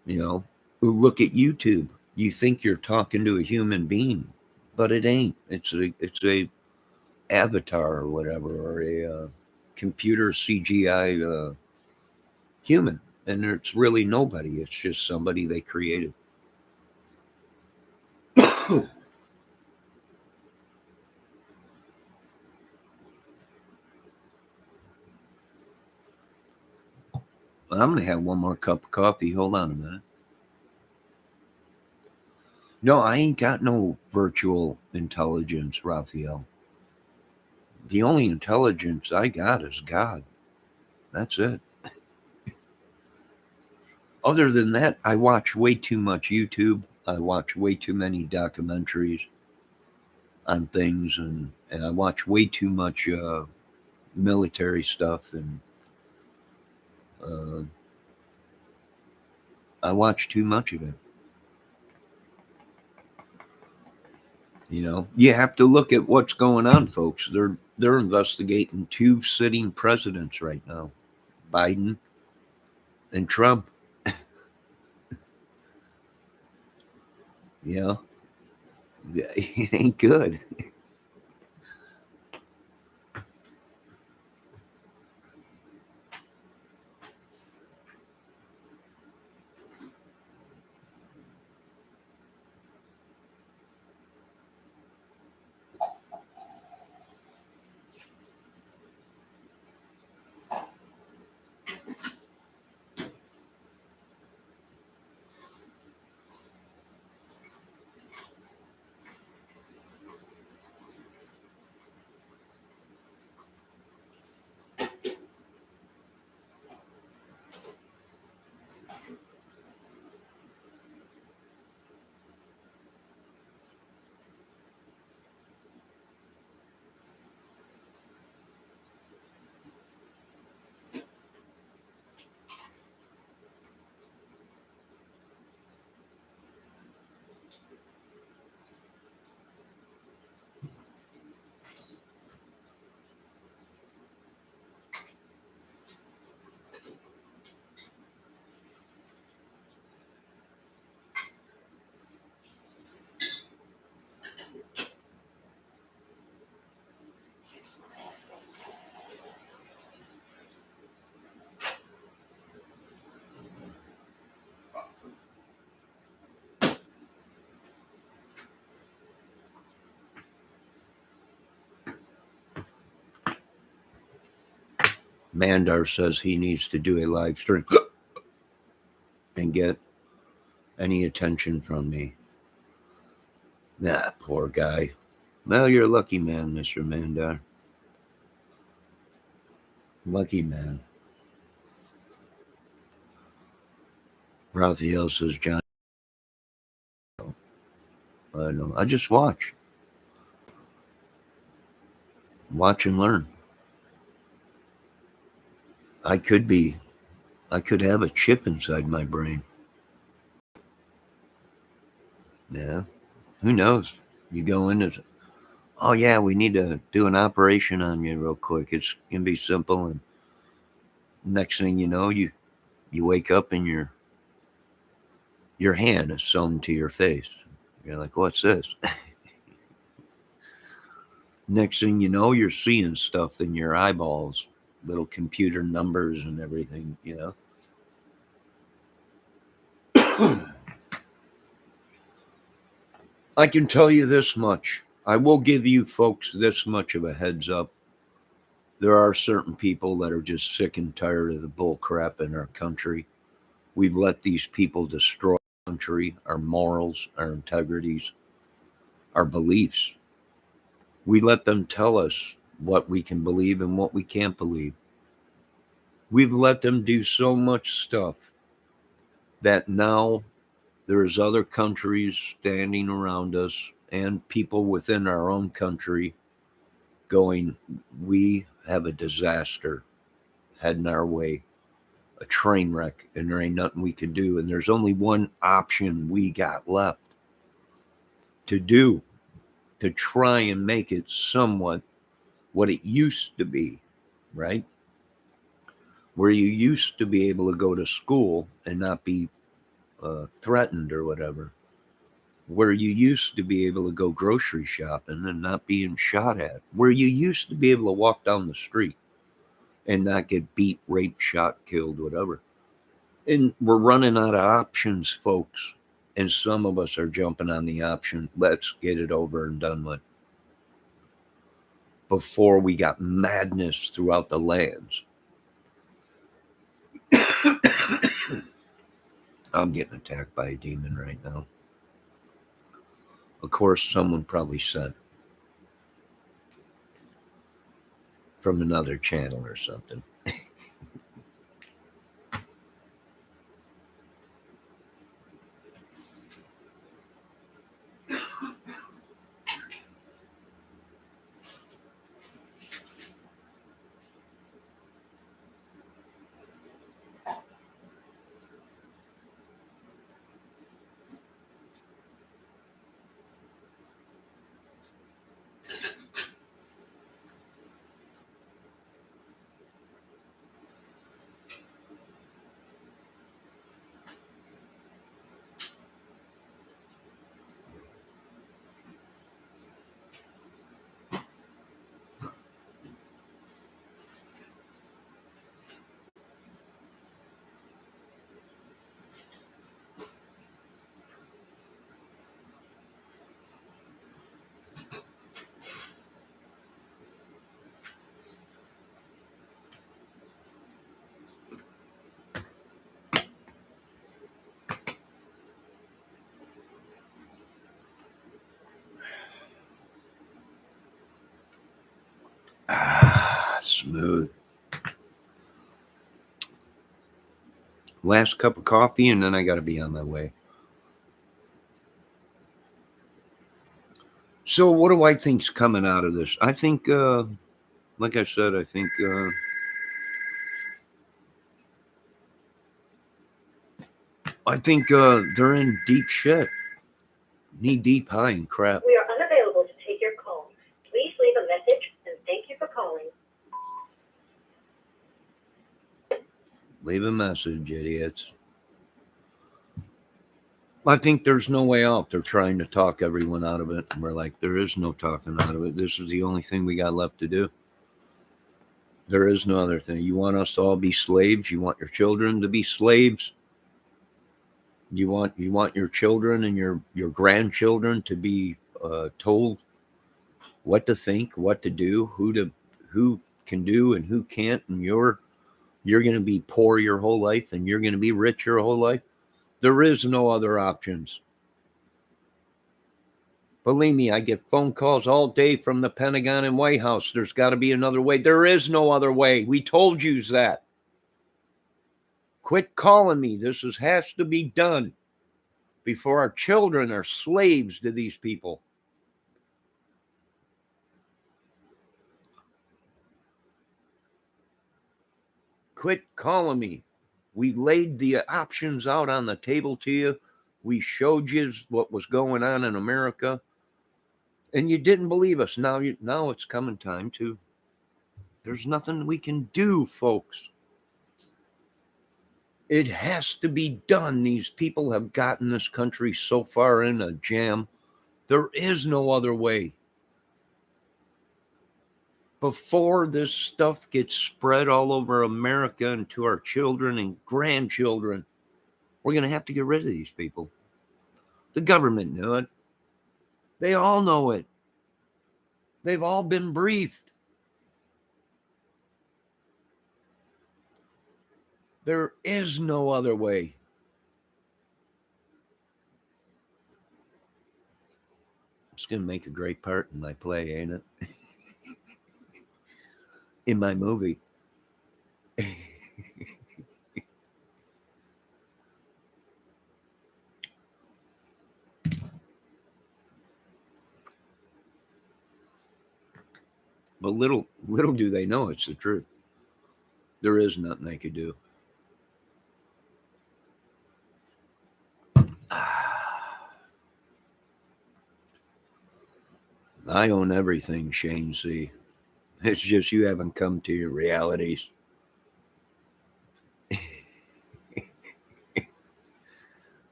You know, look at YouTube. You think you're talking to a human being, but it ain't. It's a avatar or whatever, or a computer CGI human, and it's really nobody. It's just somebody they created. I'm going to have one more cup of coffee. Hold on a minute. No, I ain't got no virtual intelligence, Raphael. The only intelligence I got is God. That's it. Other than that, I watch way too much YouTube. I watch way too many documentaries on things, and I watch way too much military stuff, and uh, I watch too much of it. You have to look at what's going on, folks. They're investigating two sitting presidents right now, Biden and Trump. Yeah, it ain't good. Mandar says he needs to do a live stream and get any attention from me. Nah, poor guy. Well, you're a lucky man, Mr. Mandar. Lucky man. Raphael says, John, I know. I just watch. Watch and learn. I could have a chip inside my brain. Yeah. Who knows? You go in as, oh yeah, we need to do an operation on you real quick. It's gonna be simple, and next thing you know, you wake up and your hand is sewn to your face. You're like, what's this? Next thing you know, you're seeing stuff in your eyeballs, little computer numbers and everything. I can tell you this much. I will give you folks this much of a heads up. There are certain people that are just sick and tired of the bull crap in our country. We've let these people destroy our country, our morals, our integrities, our beliefs. We let them tell us what we can believe and what we can't believe. We've let them do so much stuff that now there's other countries standing around us and people within our own country going, we have a disaster heading our way, a train wreck, and there ain't nothing we can do. And there's only one option we got left to do to try and make it somewhat what it used to be, right? Where you used to be able to go to school and not be threatened or whatever. Where you used to be able to go grocery shopping and not being shot at. Where you used to be able to walk down the street and not get beat, raped, shot, killed, whatever. And we're running out of options, folks. And some of us are jumping on the option, let's get it over and done with. Before we got madness throughout the lands. I'm getting attacked by a demon right now. Of course, someone probably sent from another channel or something. Smooth. Last cup of coffee, and then I got to be on my way. So, what do I think's coming out of this? I think, like I said, I think they're in deep shit, knee deep, high in crap. We are unavailable to take your call. Please leave a message and thank you for calling. Leave a message, idiots. I think there's no way out. They're trying to talk everyone out of it. And we're like, there is no talking out of it. This is the only thing we got left to do. There is no other thing. You want us to all be slaves? You want your children to be slaves? You want your children and your grandchildren to be told what to think, what to do, who can do and who can't, and you're going to be poor your whole life and you're going to be rich your whole life? There is no other options. Believe me, I get phone calls all day from the Pentagon and White House. There's got to be another way. There is no other way. We told you that. Quit calling me. This has to be done before our children are slaves to these people. Quit calling me. We laid the options out on the table to you. We showed you what was going on in America, and you didn't believe us. Now it's coming time to. There's nothing we can do, folks. It has to be done. These people have gotten this country so far in a jam. There is no other way. Before this stuff gets spread all over America and to our children and grandchildren, we're going to have to get rid of these people. The government knew it. They all know it. They've all been briefed. There is no other way. It's going to make a great part in my play, ain't it? In my movie. But little do they know it's the truth. There is nothing they could do. I own everything, Shane C. It's just you haven't come to your realities.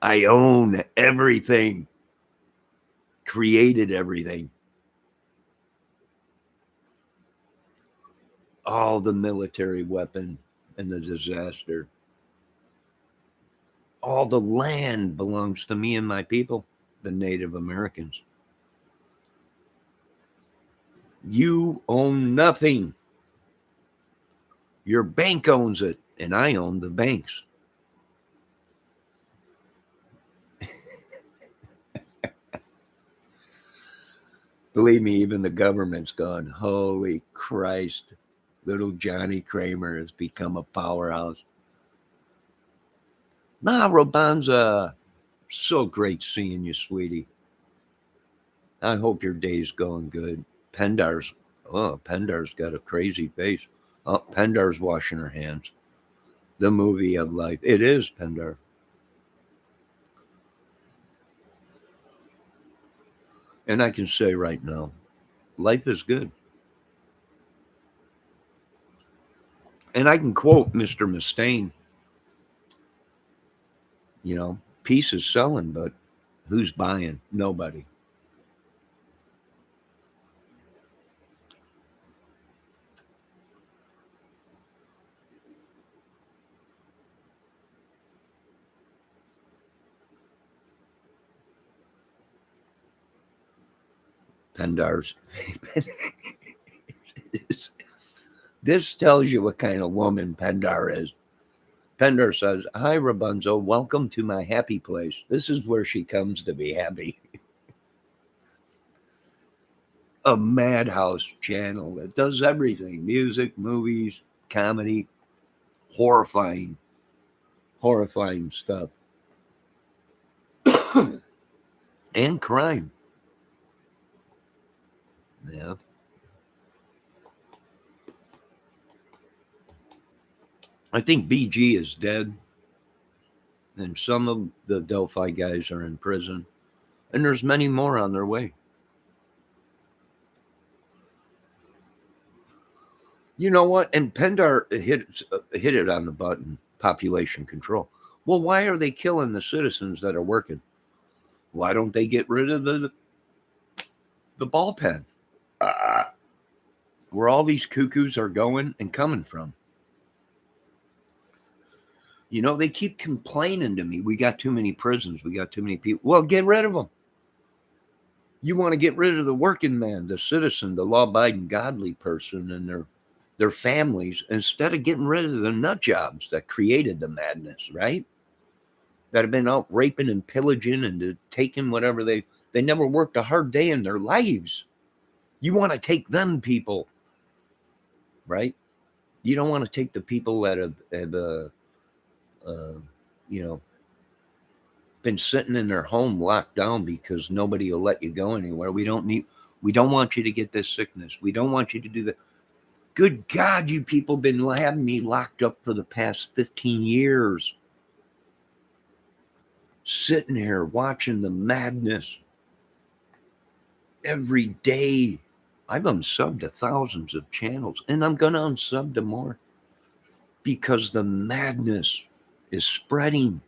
I own everything. Created everything. All the military weapon and the disaster. All the land belongs to me and my people, the Native Americans. You own nothing. Your bank owns it, and I own the banks. Believe me, even the government's gone, holy Christ, little Johnny Kramer has become a powerhouse. Robanza, so great seeing you, sweetie. I hope your day's going good. Pendar's got a crazy face. Oh, Pendar's washing her hands. The movie of life. It is Pendar. And I can say right now, life is good. And I can quote Mr. Mustaine. Peace is selling, but who's buying? Nobody. Pendar's. This tells you what kind of woman Pendar is. Pendar says, "Hi, Rapunzel. Welcome to my happy place. This is where she comes to be happy." a madhouse channel that does everything: music, movies, comedy, horrifying stuff, and crime. Yeah. I think BG is dead, and some of the Delphi guys are in prison, and there's many more on their way. You know what? And Pendar hit it on the button. Population control. Well, why are they killing the citizens that are working? Why don't they get rid of the ball pen? Where all these cuckoos are going and coming from. You know, they keep complaining to me. We got too many prisons. We got too many people. Well, get rid of them. You want to get rid of the working man, the citizen, the law-abiding, godly person, and their families, instead of getting rid of the nut jobs that created the madness, right? That have been out raping and pillaging and taking whatever they never worked a hard day in their lives. You want to take them people, right? You don't want to take the people that have you know, been sitting in their home locked down because nobody will let you go anywhere. We don't want you to get this sickness. We don't want you to do that. Good God, you people been having me locked up for the past 15 years. Sitting here watching the madness every day. I've unsubbed to thousands of channels, and I'm going to unsub to more because the madness is spreading.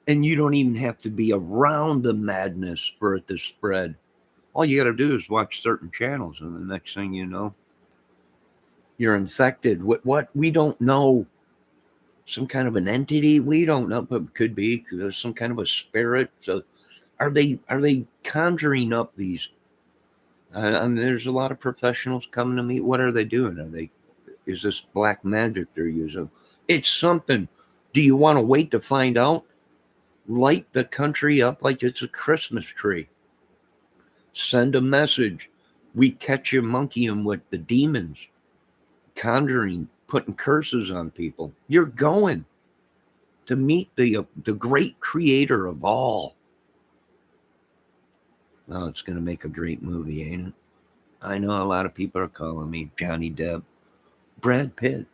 And you don't even have to be around the madness for it to spread. All you got to do is watch certain channels, and the next thing you know, you're infected with what we don't know. Some kind of an entity we don't know, but it could be there's some kind of a spirit. So, are they conjuring up these? And there's a lot of professionals coming to me. What are they doing? Is this black magic they're using? It's something. Do you want to wait to find out? Light the country up like it's a Christmas tree. Send a message. We catch you monkeying with the demons, conjuring, putting curses on people. You're going to meet the great creator of all. Oh, it's going to make a great movie, ain't it? I know a lot of people are calling me Johnny Depp. Brad Pitt.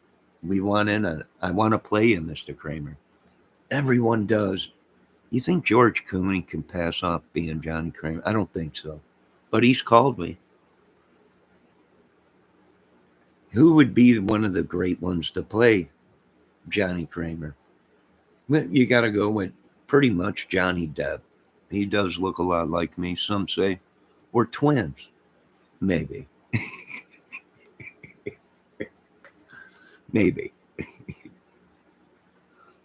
We want in on it. I want to play you, Mr. Kramer. Everyone does. You think George Clooney can pass off being Johnny Kramer? I don't think so. But he's called me. Who would be one of the great ones to play Johnny Kramer? Well, you got to go with pretty much Johnny Depp. He does look a lot like me. Some say we're twins. Maybe. Maybe.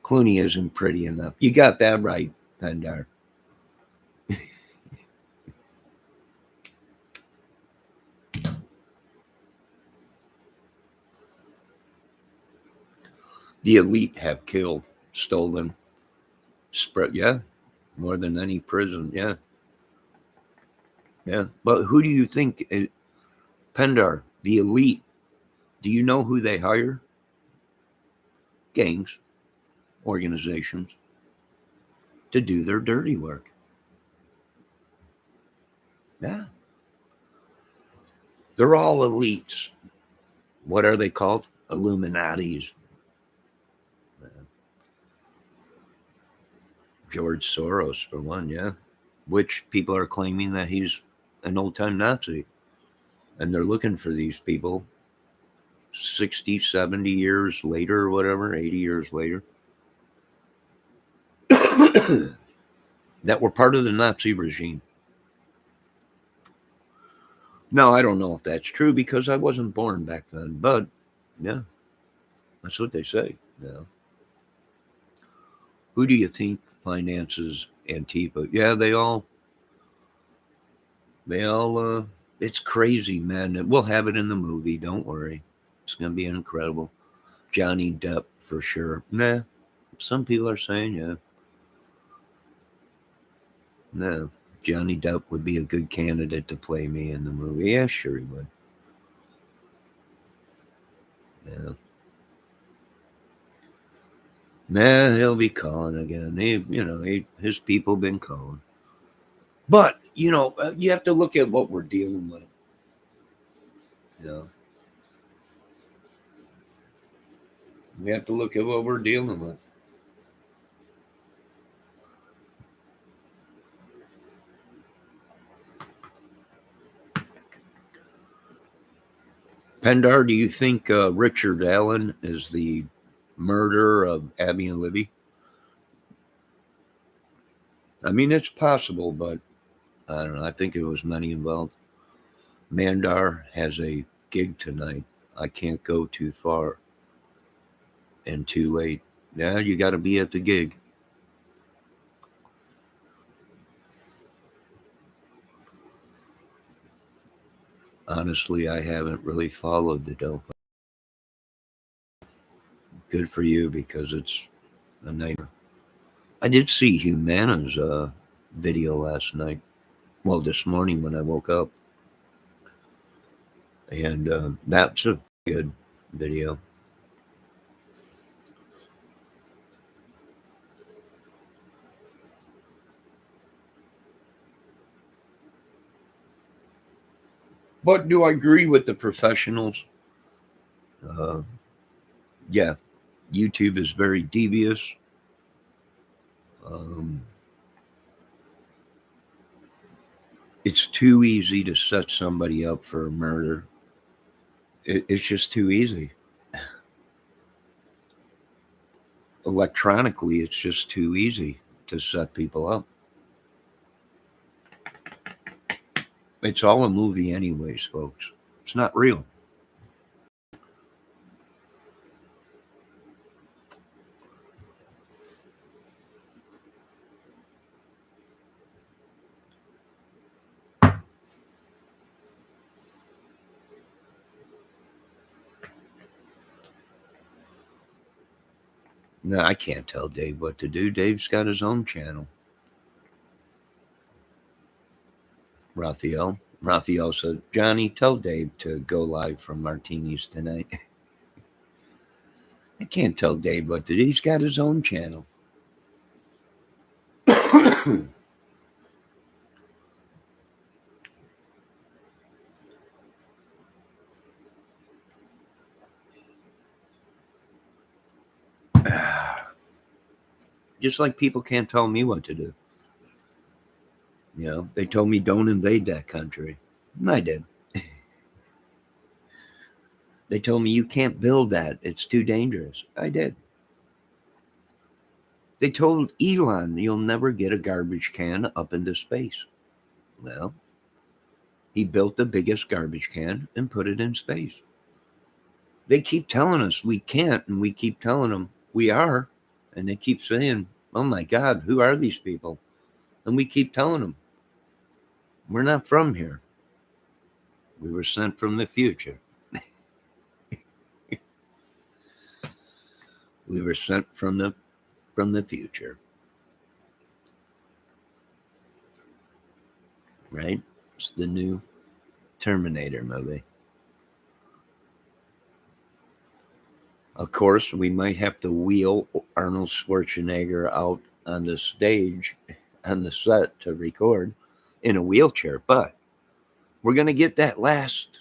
Clooney isn't pretty enough. You got that right, Pendar. The elite have killed, stolen, spread. Yeah, more than any prison. Yeah. Yeah. But who do you think, Pendar, the elite, do you know who they hire? Gangs, organizations, to do their dirty work. Yeah. They're all elites. What are they called? Illuminatis. George Soros, for one, yeah. Which people are claiming that he's an old-time Nazi. And they're looking for these people 60, 70 years later or whatever, 80 years later, that were part of the Nazi regime. Now, I don't know if that's true because I wasn't born back then, but yeah, that's what they say. Yeah. Who do you think finances Antifa? Yeah, they all, it's crazy, man. We'll have it in the movie. Don't worry. It's going to be incredible. Johnny Depp for sure. Nah, some people are saying, yeah. No, Johnny Depp would be a good candidate to play me in the movie. Yeah, sure he would. Yeah. Nah, he'll be calling again. His people been calling. But, you have to look at what we're dealing with. You know, we have to look at what we're dealing with. Pendar, do you think Richard Allen is the murderer of Abby and Libby? I mean, it's possible, but I don't know. I think it was money involved. Mandar has a gig tonight. I can't go too far and too late. Yeah, you got to be at the gig. Honestly, I haven't really followed the dope. Good for you because it's a nightmare. I did see Humana's video last night. Well, this morning when I woke up. And that's a good video. But do I agree with the professionals? Yeah, YouTube is very devious. It's too easy to set somebody up for a murder. It's just too easy. Electronically, it's just too easy to set people up. It's all a movie anyways, folks. It's not real. No, I can't tell Dave what to do. Dave's got his own channel. Raphael said, Johnny, tell Dave to go live from Martinis tonight. I can't tell Dave what to do. He's got his own channel. Just like people can't tell me what to do. They told me don't invade that country. And I did. They told me you can't build that. It's too dangerous. I did. They told Elon you'll never get a garbage can up into space. Well, he built the biggest garbage can and put it in space. They keep telling us we can't, and we keep telling them we are. And they keep saying, oh my God, who are these people? And we keep telling them, we're not from here. We were sent from the future. We were sent from the future. Right? It's the new Terminator movie. Of course, we might have to wheel Arnold Schwarzenegger out on the stage, on the set to record in a wheelchair, but we're going to get that last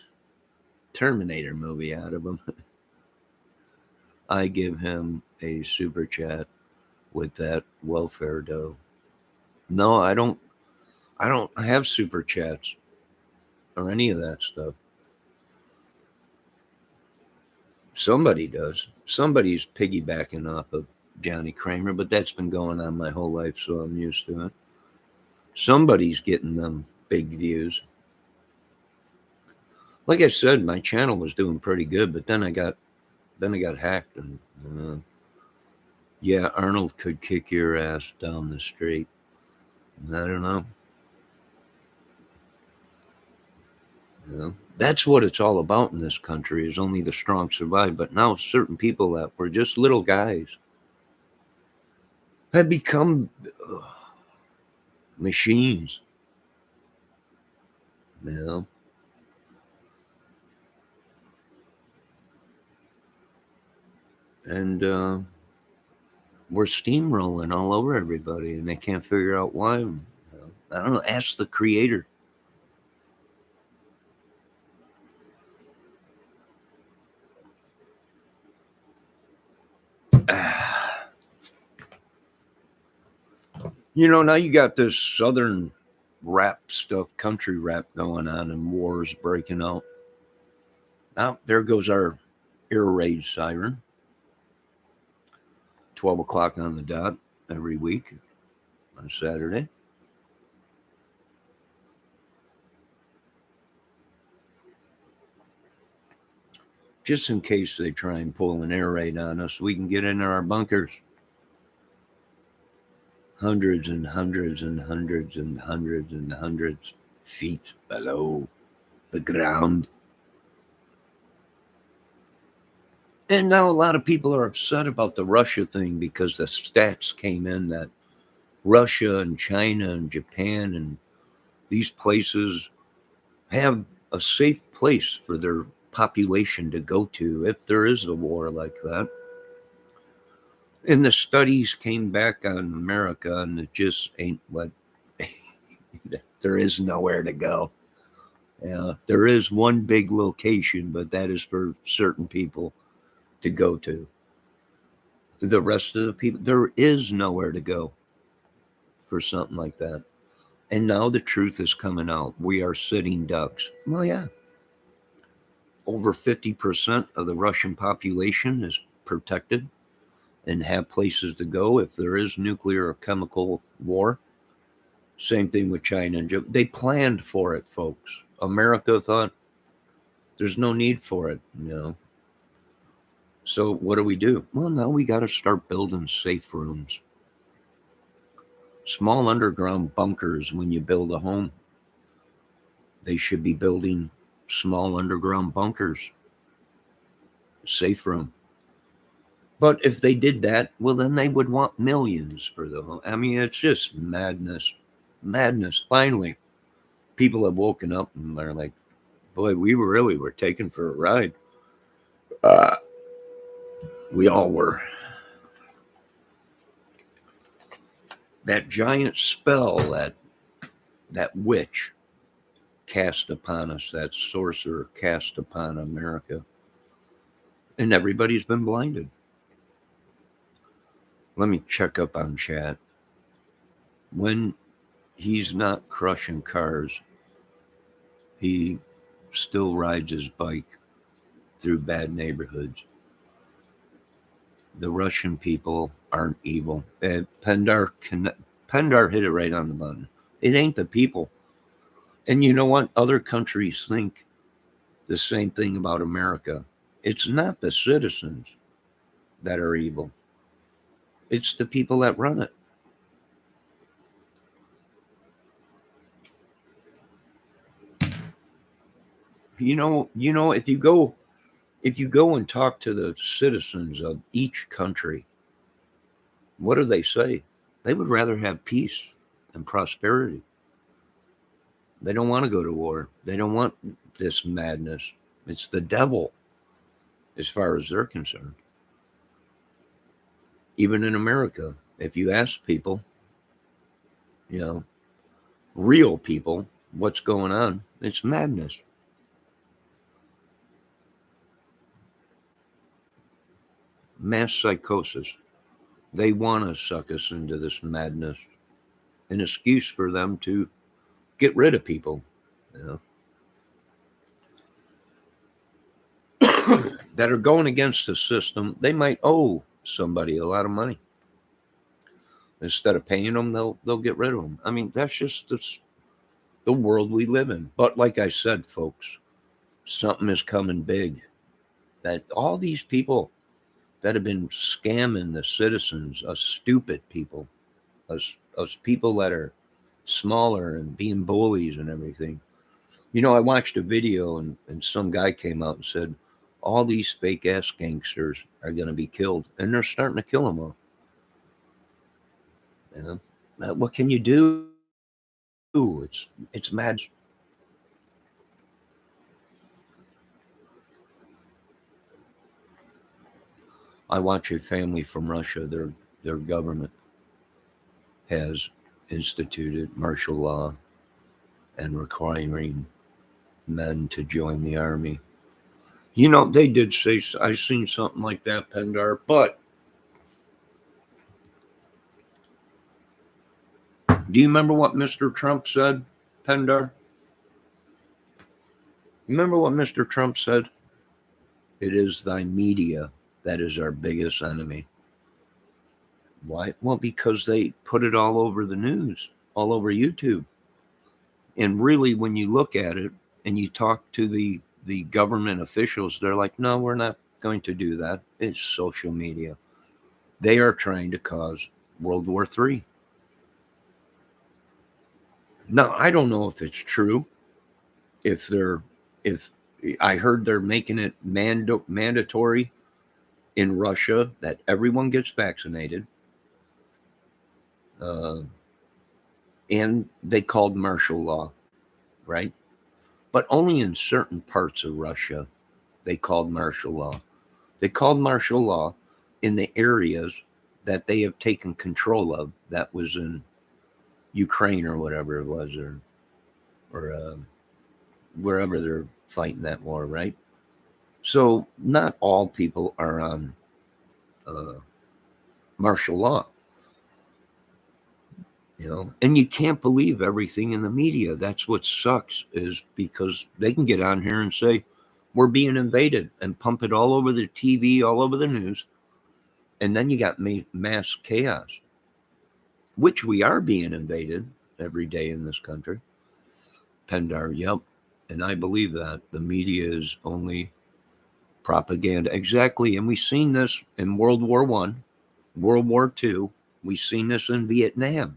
Terminator movie out of him. I give him a super chat with that welfare dough. No, I don't have super chats or any of that stuff. Somebody does. Somebody's piggybacking off of Johnny Kramer, but that's been going on my whole life, so I'm used to it. Somebody's getting them big views. Like I said, my channel was doing pretty good, but then I got hacked, and yeah, Arnold could kick your ass down the street. I don't know. That's what it's all about in this country, is only the strong survive. But now certain people that were just little guys have become machines. You know? And we're steamrolling all over everybody, and they can't figure out why. You know? I don't know. Ask the creator. You know, now you got this southern rap stuff, country rap going on, and wars breaking out. Now, there goes our air raid siren. 12 o'clock on the dot every week on Saturday. Just in case they try and pull an air raid on us, we can get into our bunkers. Hundreds and hundreds and hundreds and hundreds and hundreds feet below the ground. And now a lot of people are upset about the Russia thing because the stats came in that Russia and China and Japan and these places have a safe place for their population to go to if there is a war like that. And the studies came back on America, and it just ain't what there is nowhere to go. There is one big location, but that is for certain people to go to. The rest of the people, there is nowhere to go for something like that. And now the truth is coming out. We are sitting ducks. Well, yeah. Over 50% of the Russian population is protected and have places to go if there is nuclear or chemical war. Same thing with China and Japan. They planned for it, folks. America thought there's no need for it, you know. So what do? Well, now we got to start building safe rooms. Small underground bunkers when you build a home. They should be building small underground bunkers. Safe room. But if they did that, well, then they would want millions for the home. I mean, it's just madness. Madness. Finally, people have woken up and they're like, boy, we were taken for a ride. We all were. That giant spell that witch cast upon us, that sorcerer cast upon America. And everybody's been blinded. Let me check up on chat. When he's not crushing cars, he still rides his bike through bad neighborhoods. The Russian people aren't evil. Pendar hit it right on the button. It ain't the people. And you know what? Other countries think the same thing about America. It's not the citizens that are evil. It's the people that run it. You know, if you go and talk to the citizens of each country, what do they say? They would rather have peace and prosperity. They don't want to go to war. They don't want this madness. It's the devil, as far as they're concerned. Even in America, if you ask people, you know, real people, what's going on, it's madness. Mass psychosis. They want to suck us into this madness. An excuse for them to get rid of people, you know, that are going against the system. They might owe somebody a lot of money. Instead of paying them, they'll get rid of them. I mean, that's just the world we live in. But like I said, folks, something is coming big. That all these people that have been scamming the citizens, us stupid people, us people that are smaller and being bullies and everything. You know, I watched a video and some guy came out and said, all these fake ass gangsters are going to be killed, and they're starting to kill them all. You know? What can you do? It's mad. I watch a family from Russia. Their government has instituted martial law and requiring men to join the army. You know, they did say, I seen something like that, Pendar, but do you remember what Mr. Trump said, Pendar? Remember what Mr. Trump said? It is thy media that is our biggest enemy. Why? Well, because they put it all over the news, all over YouTube. And really, when you look at it and you talk to the government officials, they're like, no, we're not going to do that. It's social media. They are trying to cause World War III. Now, I don't know if it's true. If I heard they're making it mandatory in Russia that everyone gets vaccinated. And they called martial law, right? But only in certain parts of Russia they called martial law. They called martial law in the areas that they have taken control of. That was in Ukraine or whatever it was, or wherever they're fighting that war, right? So not all people are on martial law, you know, and you can't believe everything in the media. That's what sucks, is because they can get on here and say we're being invaded and pump it all over the TV, all over the news, and then you got mass chaos, which we are being invaded every day in this country. Pendar, yep, and I believe that the media is only propaganda. Exactly, and we've seen this in World War One, World War Two. We've seen this in Vietnam.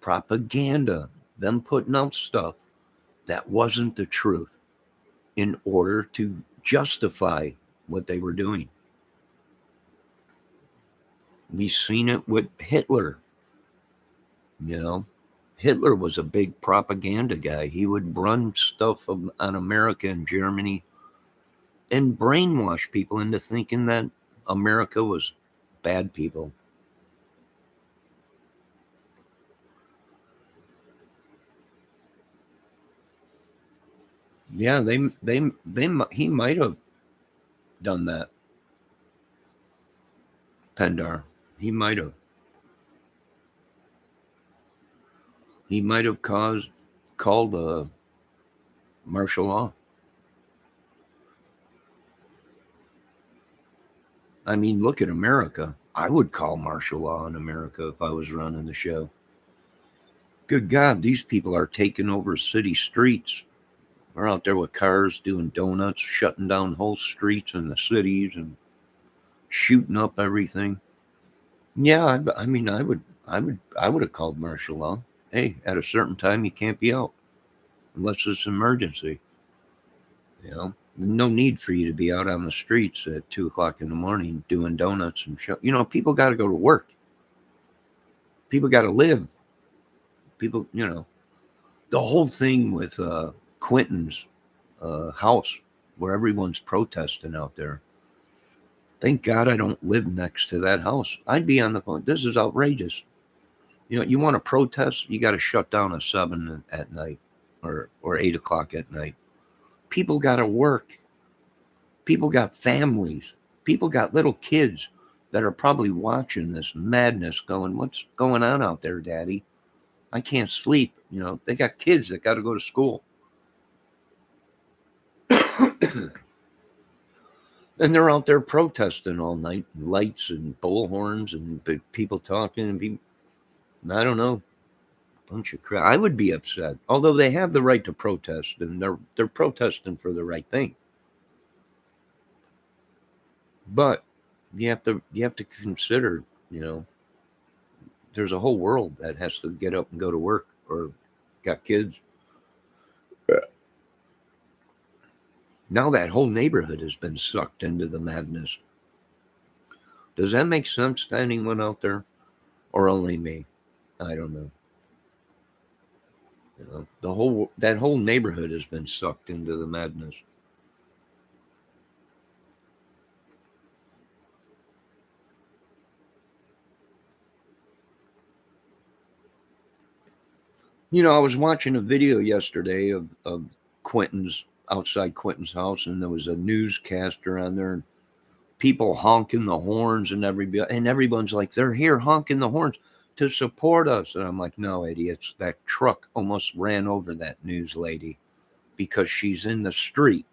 Propaganda, them putting out stuff that wasn't the truth in order to justify what they were doing. We've seen it with Hitler. You know, Hitler was a big propaganda guy. He would run stuff on America and Germany and brainwash people into thinking that America was bad people. Yeah, he might have done that, Pendar. He might have. He might have called martial law. I mean, look at America. I would call martial law in America if I was running the show. Good God, these people are taking over city streets. They're out there with cars doing donuts, shutting down whole streets in the cities and shooting up everything. Yeah, I mean, I would have called martial law. Hey, at a certain time, you can't be out unless it's an emergency. You know, no need for you to be out on the streets at 2 o'clock in the morning doing donuts and show. You know, people got to go to work. People got to live. People, you know, the whole thing with Quentin's house, where everyone's protesting out there. Thank God I don't live next to that house. I'd be on the phone. This is outrageous. You know, you want to protest, you got to shut down at 7 at night or 8 o'clock at night. People got to work. People got families. People got little kids that are probably watching this madness going, what's going on out there, Daddy? I can't sleep. You know, they got kids that got to go to school. And they're out there protesting all night, lights and bullhorns and people talking and people, I don't know, bunch of crap. I would be upset, although they have the right to protest and they're protesting for the right thing. But you have to consider, you know, there's a whole world that has to get up and go to work or got kids. Now that whole neighborhood has been sucked into the madness. Does that make sense to anyone out there, or only me? I don't know. You know, that whole neighborhood has been sucked into the madness. You know, I was watching a video yesterday of outside Quentin's house, and there was a newscaster on there, and people honking the horns, and everyone's like, they're here honking the horns to support us. And I'm like, no, idiots. That truck almost ran over that news lady because she's in the street.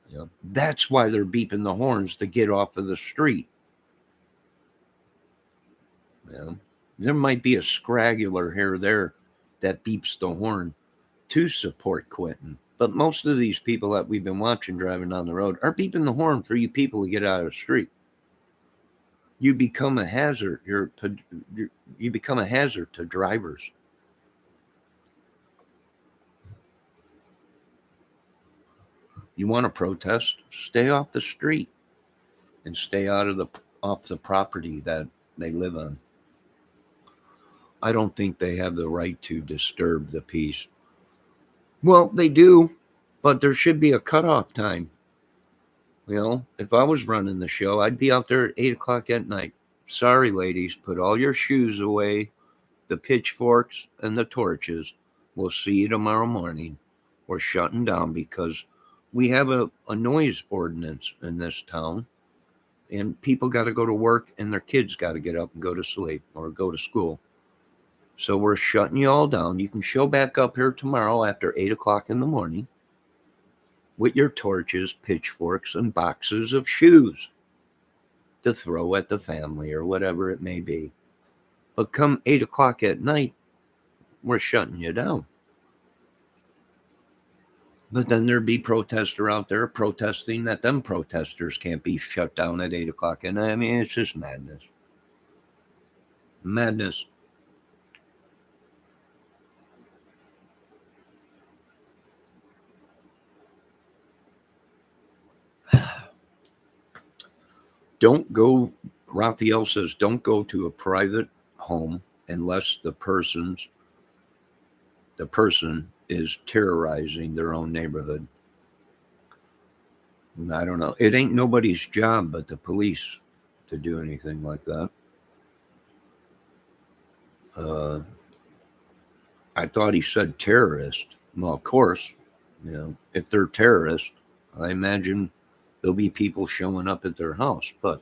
You know, that's why they're beeping the horns, to get off of the street. You know, there might be a scraggler here or there that beeps the horn to support Quentin. But most of these people that we've been watching driving down the road are beeping the horn for you people to get out of the street. You become a hazard. You become a hazard to drivers. You want to protest? Stay off the street and stay off the property that they live on. I don't think they have the right to disturb the peace. Well, they do, but there should be a cutoff time. You know, if I was running the show, I'd be out there at 8 o'clock at night. Sorry, ladies, put all your shoes away, the pitchforks and the torches. We'll see you tomorrow morning. We're shutting down because we have a noise ordinance in this town, and people got to go to work and their kids got to get up and go to sleep or go to school. So we're shutting you all down. You can show back up here tomorrow after 8 o'clock in the morning with your torches, pitchforks, and boxes of shoes to throw at the family or whatever it may be. But come 8 o'clock at night, we're shutting you down. But then there'd be protesters out there protesting that them protesters can't be shut down at 8 o'clock. And I mean, it's just madness. Madness. Don't go, Raphael says, don't go to a private home unless the person is terrorizing their own neighborhood. I don't know. It ain't nobody's job but the police to do anything like that. I thought he said terrorist. Well, of course, you know, if they're terrorists, I imagine there'll be people showing up at their house. But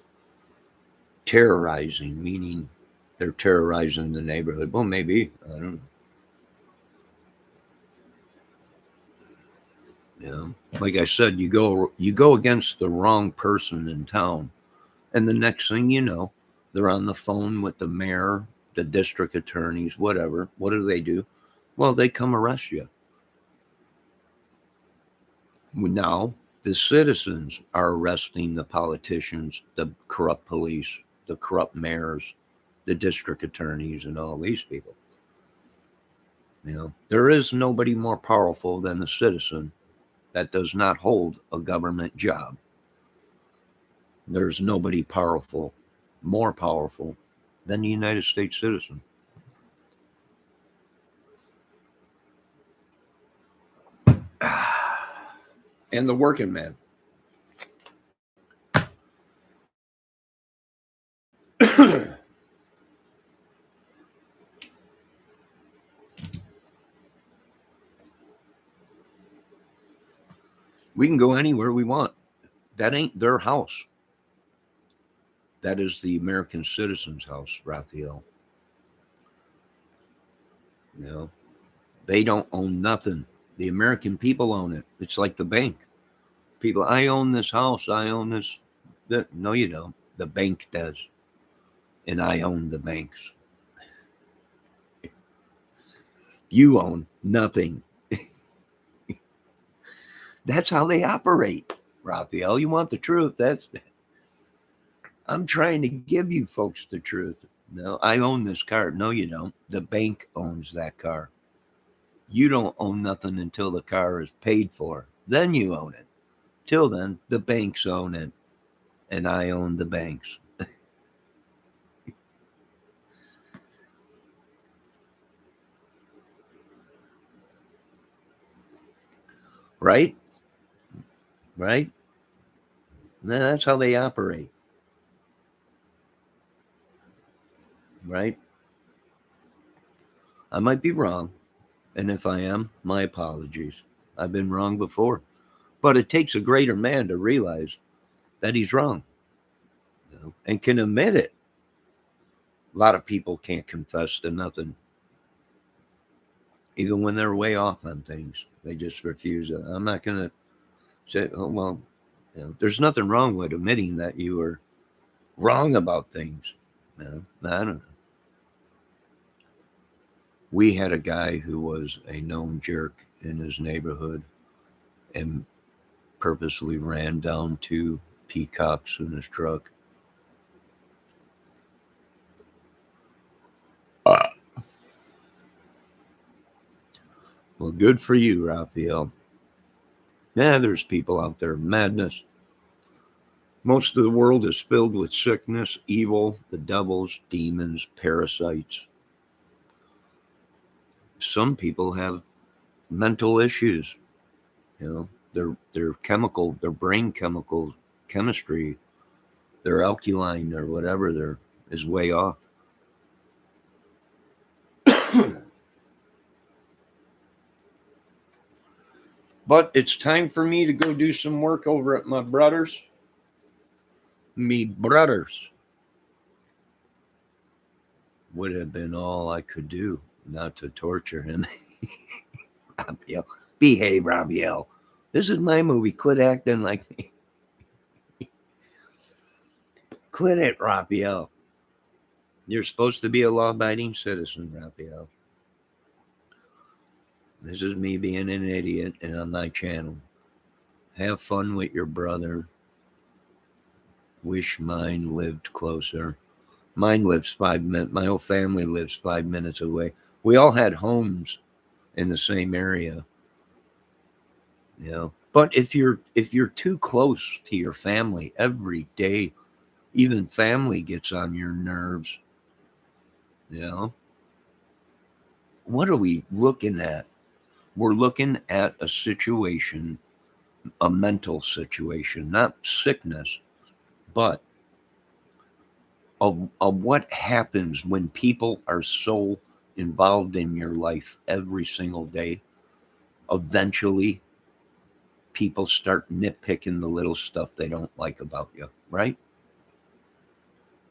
terrorizing, meaning they're terrorizing the neighborhood. Well, maybe. I don't know. Yeah. Like I said, you go against the wrong person in town, and the next thing you know, they're on the phone with the mayor, the district attorneys, whatever. What do? Well, they come arrest you. Now the citizens are arresting the politicians, the corrupt police, the corrupt mayors, the district attorneys, and all these people. You know, there is nobody more powerful than the citizen that does not hold a government job. There's nobody more powerful than the United States citizen. And the working man. We can go anywhere we want. That ain't their house. That is the American citizen's house, Raphael. You know, they don't own nothing. The American people own it. It's like the bank. People, I own this house. I own this. No, you don't. The bank does. And I own the banks. You own nothing. That's how they operate, Raphael. You want the truth? I'm trying to give you folks the truth. No, I own this car. No, you don't. The bank owns that car. You don't own nothing until the car is paid for. Then you own it. Till then, the banks own it. And I own the banks. Right? Right? That's how they operate. Right? I might be wrong. And if I am, my apologies. I've been wrong before. But it takes a greater man to realize that he's wrong, and can admit it. A lot of people can't confess to nothing, even when they're way off on things. They just refuse it. I'm not going to say, oh, well, there's nothing wrong with admitting that you were wrong about things. I don't know. We had a guy who was a known jerk in his neighborhood and purposely ran down two peacocks in his truck. Well, good for you, Raphael. Yeah, there's people out there. Madness. Most of the world is filled with sickness, evil, the devils, demons, parasites. Some people have mental issues. Their chemical, their brain chemical chemistry, their alkaline or whatever there is way off. But it's time for me to go do some work over at my brother's. Me brothers. Would have been all I could do not to torture him. Raphael, behave, Raphael. This is my movie. Quit acting like me. Quit it, Raphael. You're supposed to be a law-abiding citizen, Raphael. This is me being an idiot and on my channel. Have fun with your brother. Wish mine lived closer. Mine lives 5 minutes. My whole family lives 5 minutes away. We all had homes in the same area. But if you're too close to your family every day, even family gets on your nerves. What are we looking at? We're looking at a situation, a mental situation, not sickness, but of what happens when people are so involved in your life every single day. Eventually, people start nitpicking the little stuff they don't like about you, right?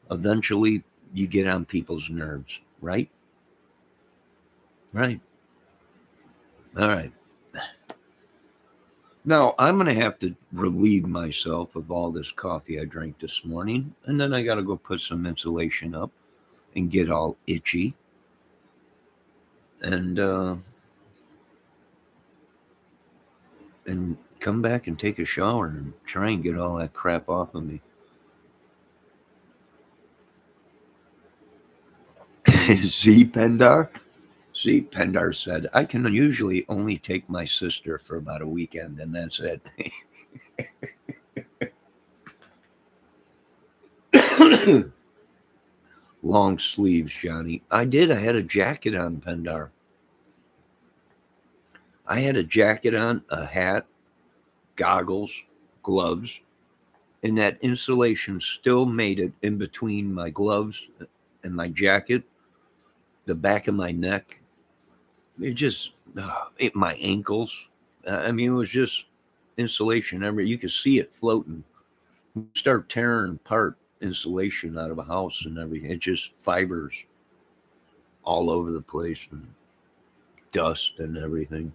Eventually, you get on people's nerves, right? Right. All right. Now, I'm going to have to relieve myself of all this coffee I drank this morning, and then I got to go put some insulation up and get all itchy. And come back and take a shower and try and get all that crap off of me. See, Pendar? See, Pendar said, I can usually only take my sister for about a weekend, and that's it. Long sleeves, Johnny. I did. I had a jacket on, Pendar. I had a jacket on, a hat, goggles, gloves, and that insulation still made it in between my gloves and my jacket, the back of my neck. It just, my ankles. I mean, it was just insulation. You could see it floating. You start tearing apart insulation out of a house and everything. It's just fibers all over the place and dust and everything.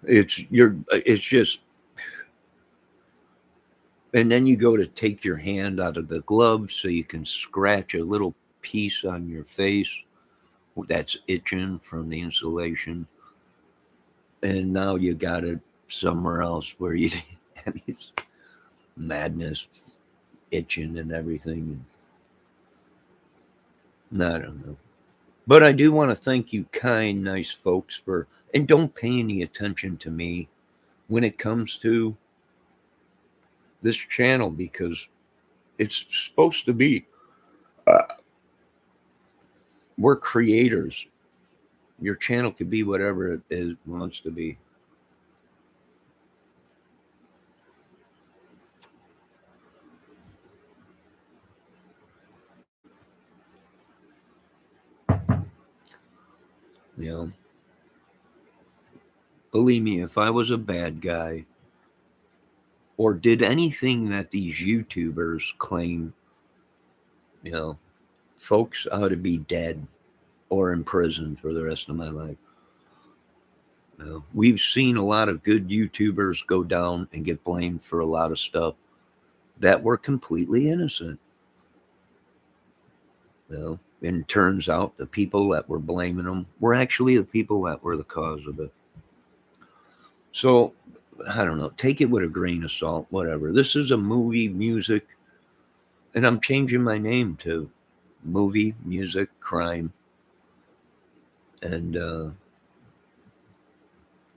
It's just, and then you go to take your hand out of the glove so you can scratch a little piece on your face that's itching from the insulation, and now you got it somewhere else where you and it's madness, itching and everything. I don't know. But I do want to thank you, kind, nice folks, and don't pay any attention to me when it comes to this channel, because it's supposed to be, we're creators. Your channel could be whatever it wants to be. You know, believe me, if I was a bad guy or did anything that these YouTubers claim, you know, folks ought to be dead or in prison for the rest of my life. You know, we've seen a lot of good YouTubers go down and get blamed for a lot of stuff that were completely innocent. You know, and it turns out the people that were blaming them were actually the people that were the cause of it. So, I don't know. Take it with a grain of salt, whatever. This is a movie, music, and I'm changing my name to movie, music, crime, and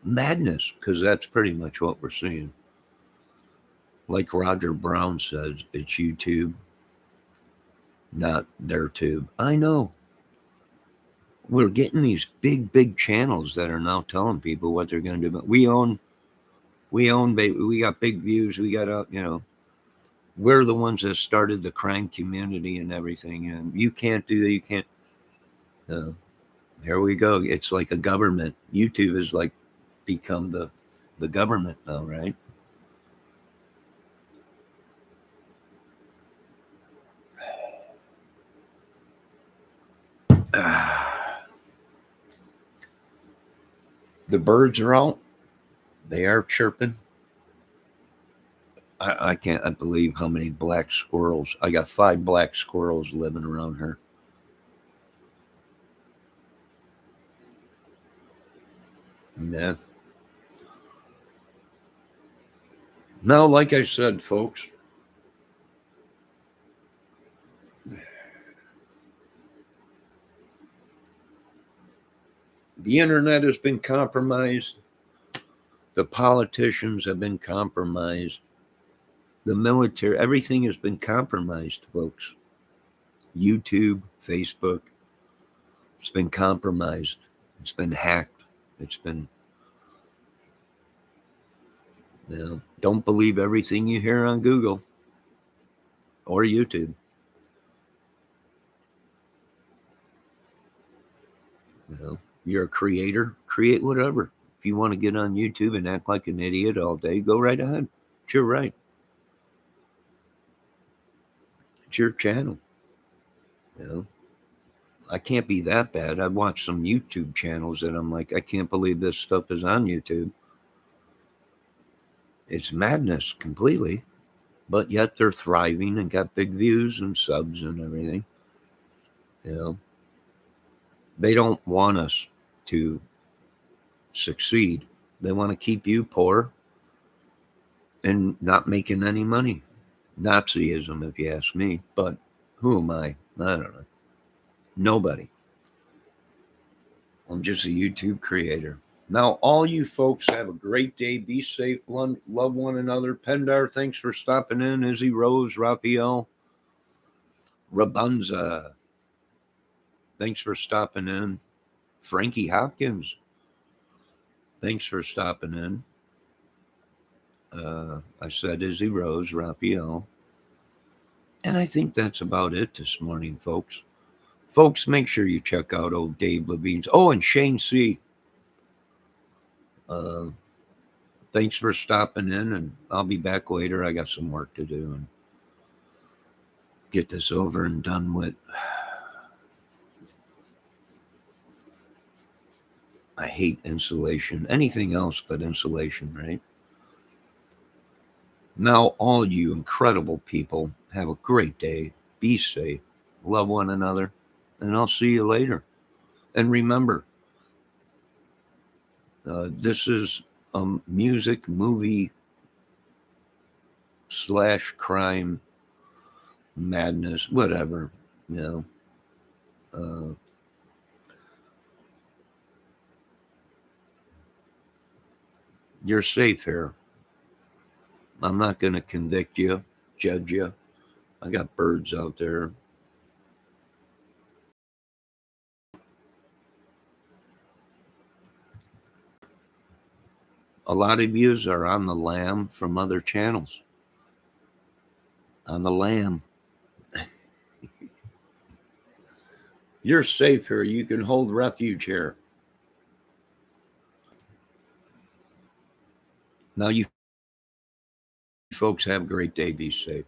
madness, because that's pretty much what we're seeing. Like Roger Brown says, it's YouTube, not their tube. I know. We're getting these big channels that are now telling people what they're going to do. But we own, baby. We got big views. We got, we're the ones that started the crime community and everything. And you can't do that. You can't. Here we go. It's like a government. YouTube has like become the government now, right? The birds are out. They are chirping. I can't believe how many black squirrels. I got 5 black squirrels living around here. Yeah. Now, like I said, folks, the internet has been compromised. The politicians have been compromised. The military, everything has been compromised, folks. YouTube, Facebook, it's been compromised. It's been hacked. It's been, don't believe everything you hear on Google or YouTube. You're a creator, create whatever. If you want to get on YouTube and act like an idiot all day, go right ahead. It's your right. It's your channel. I can't be that bad. I've watched some YouTube channels that I'm like, I can't believe this stuff is on YouTube. It's madness completely, but yet they're thriving and got big views and subs and everything. They don't want us to succeed. They want to keep you poor and not making any money. Nazism, if you ask me, but who am I? I don't know. Nobody. I'm just a YouTube creator. Now, all you folks have a great day. Be safe. Love one another. Pendar, thanks for stopping in. Izzy Rose, Raphael, Rabunza, thanks for stopping in. Frankie Hopkins, thanks for stopping in. I said Izzy Rose, Raphael. And I think that's about it this morning, folks. Folks, make sure you check out old Dave Levine's. Oh, and Shane C. Thanks for stopping in, and I'll be back later. I got some work to do and get this over and done with. I hate insulation. Anything else but insulation, right? Now, all you incredible people, have a great day. Be safe. Love one another. And I'll see you later. And remember, this is a music, movie / crime, madness, whatever, you're safe here. I'm not going to convict you, judge you. I got birds out there. A lot of yous are on the lam from other channels. On the lam. You're safe here. You can hold refuge here. Now, you folks have a great day. Be safe.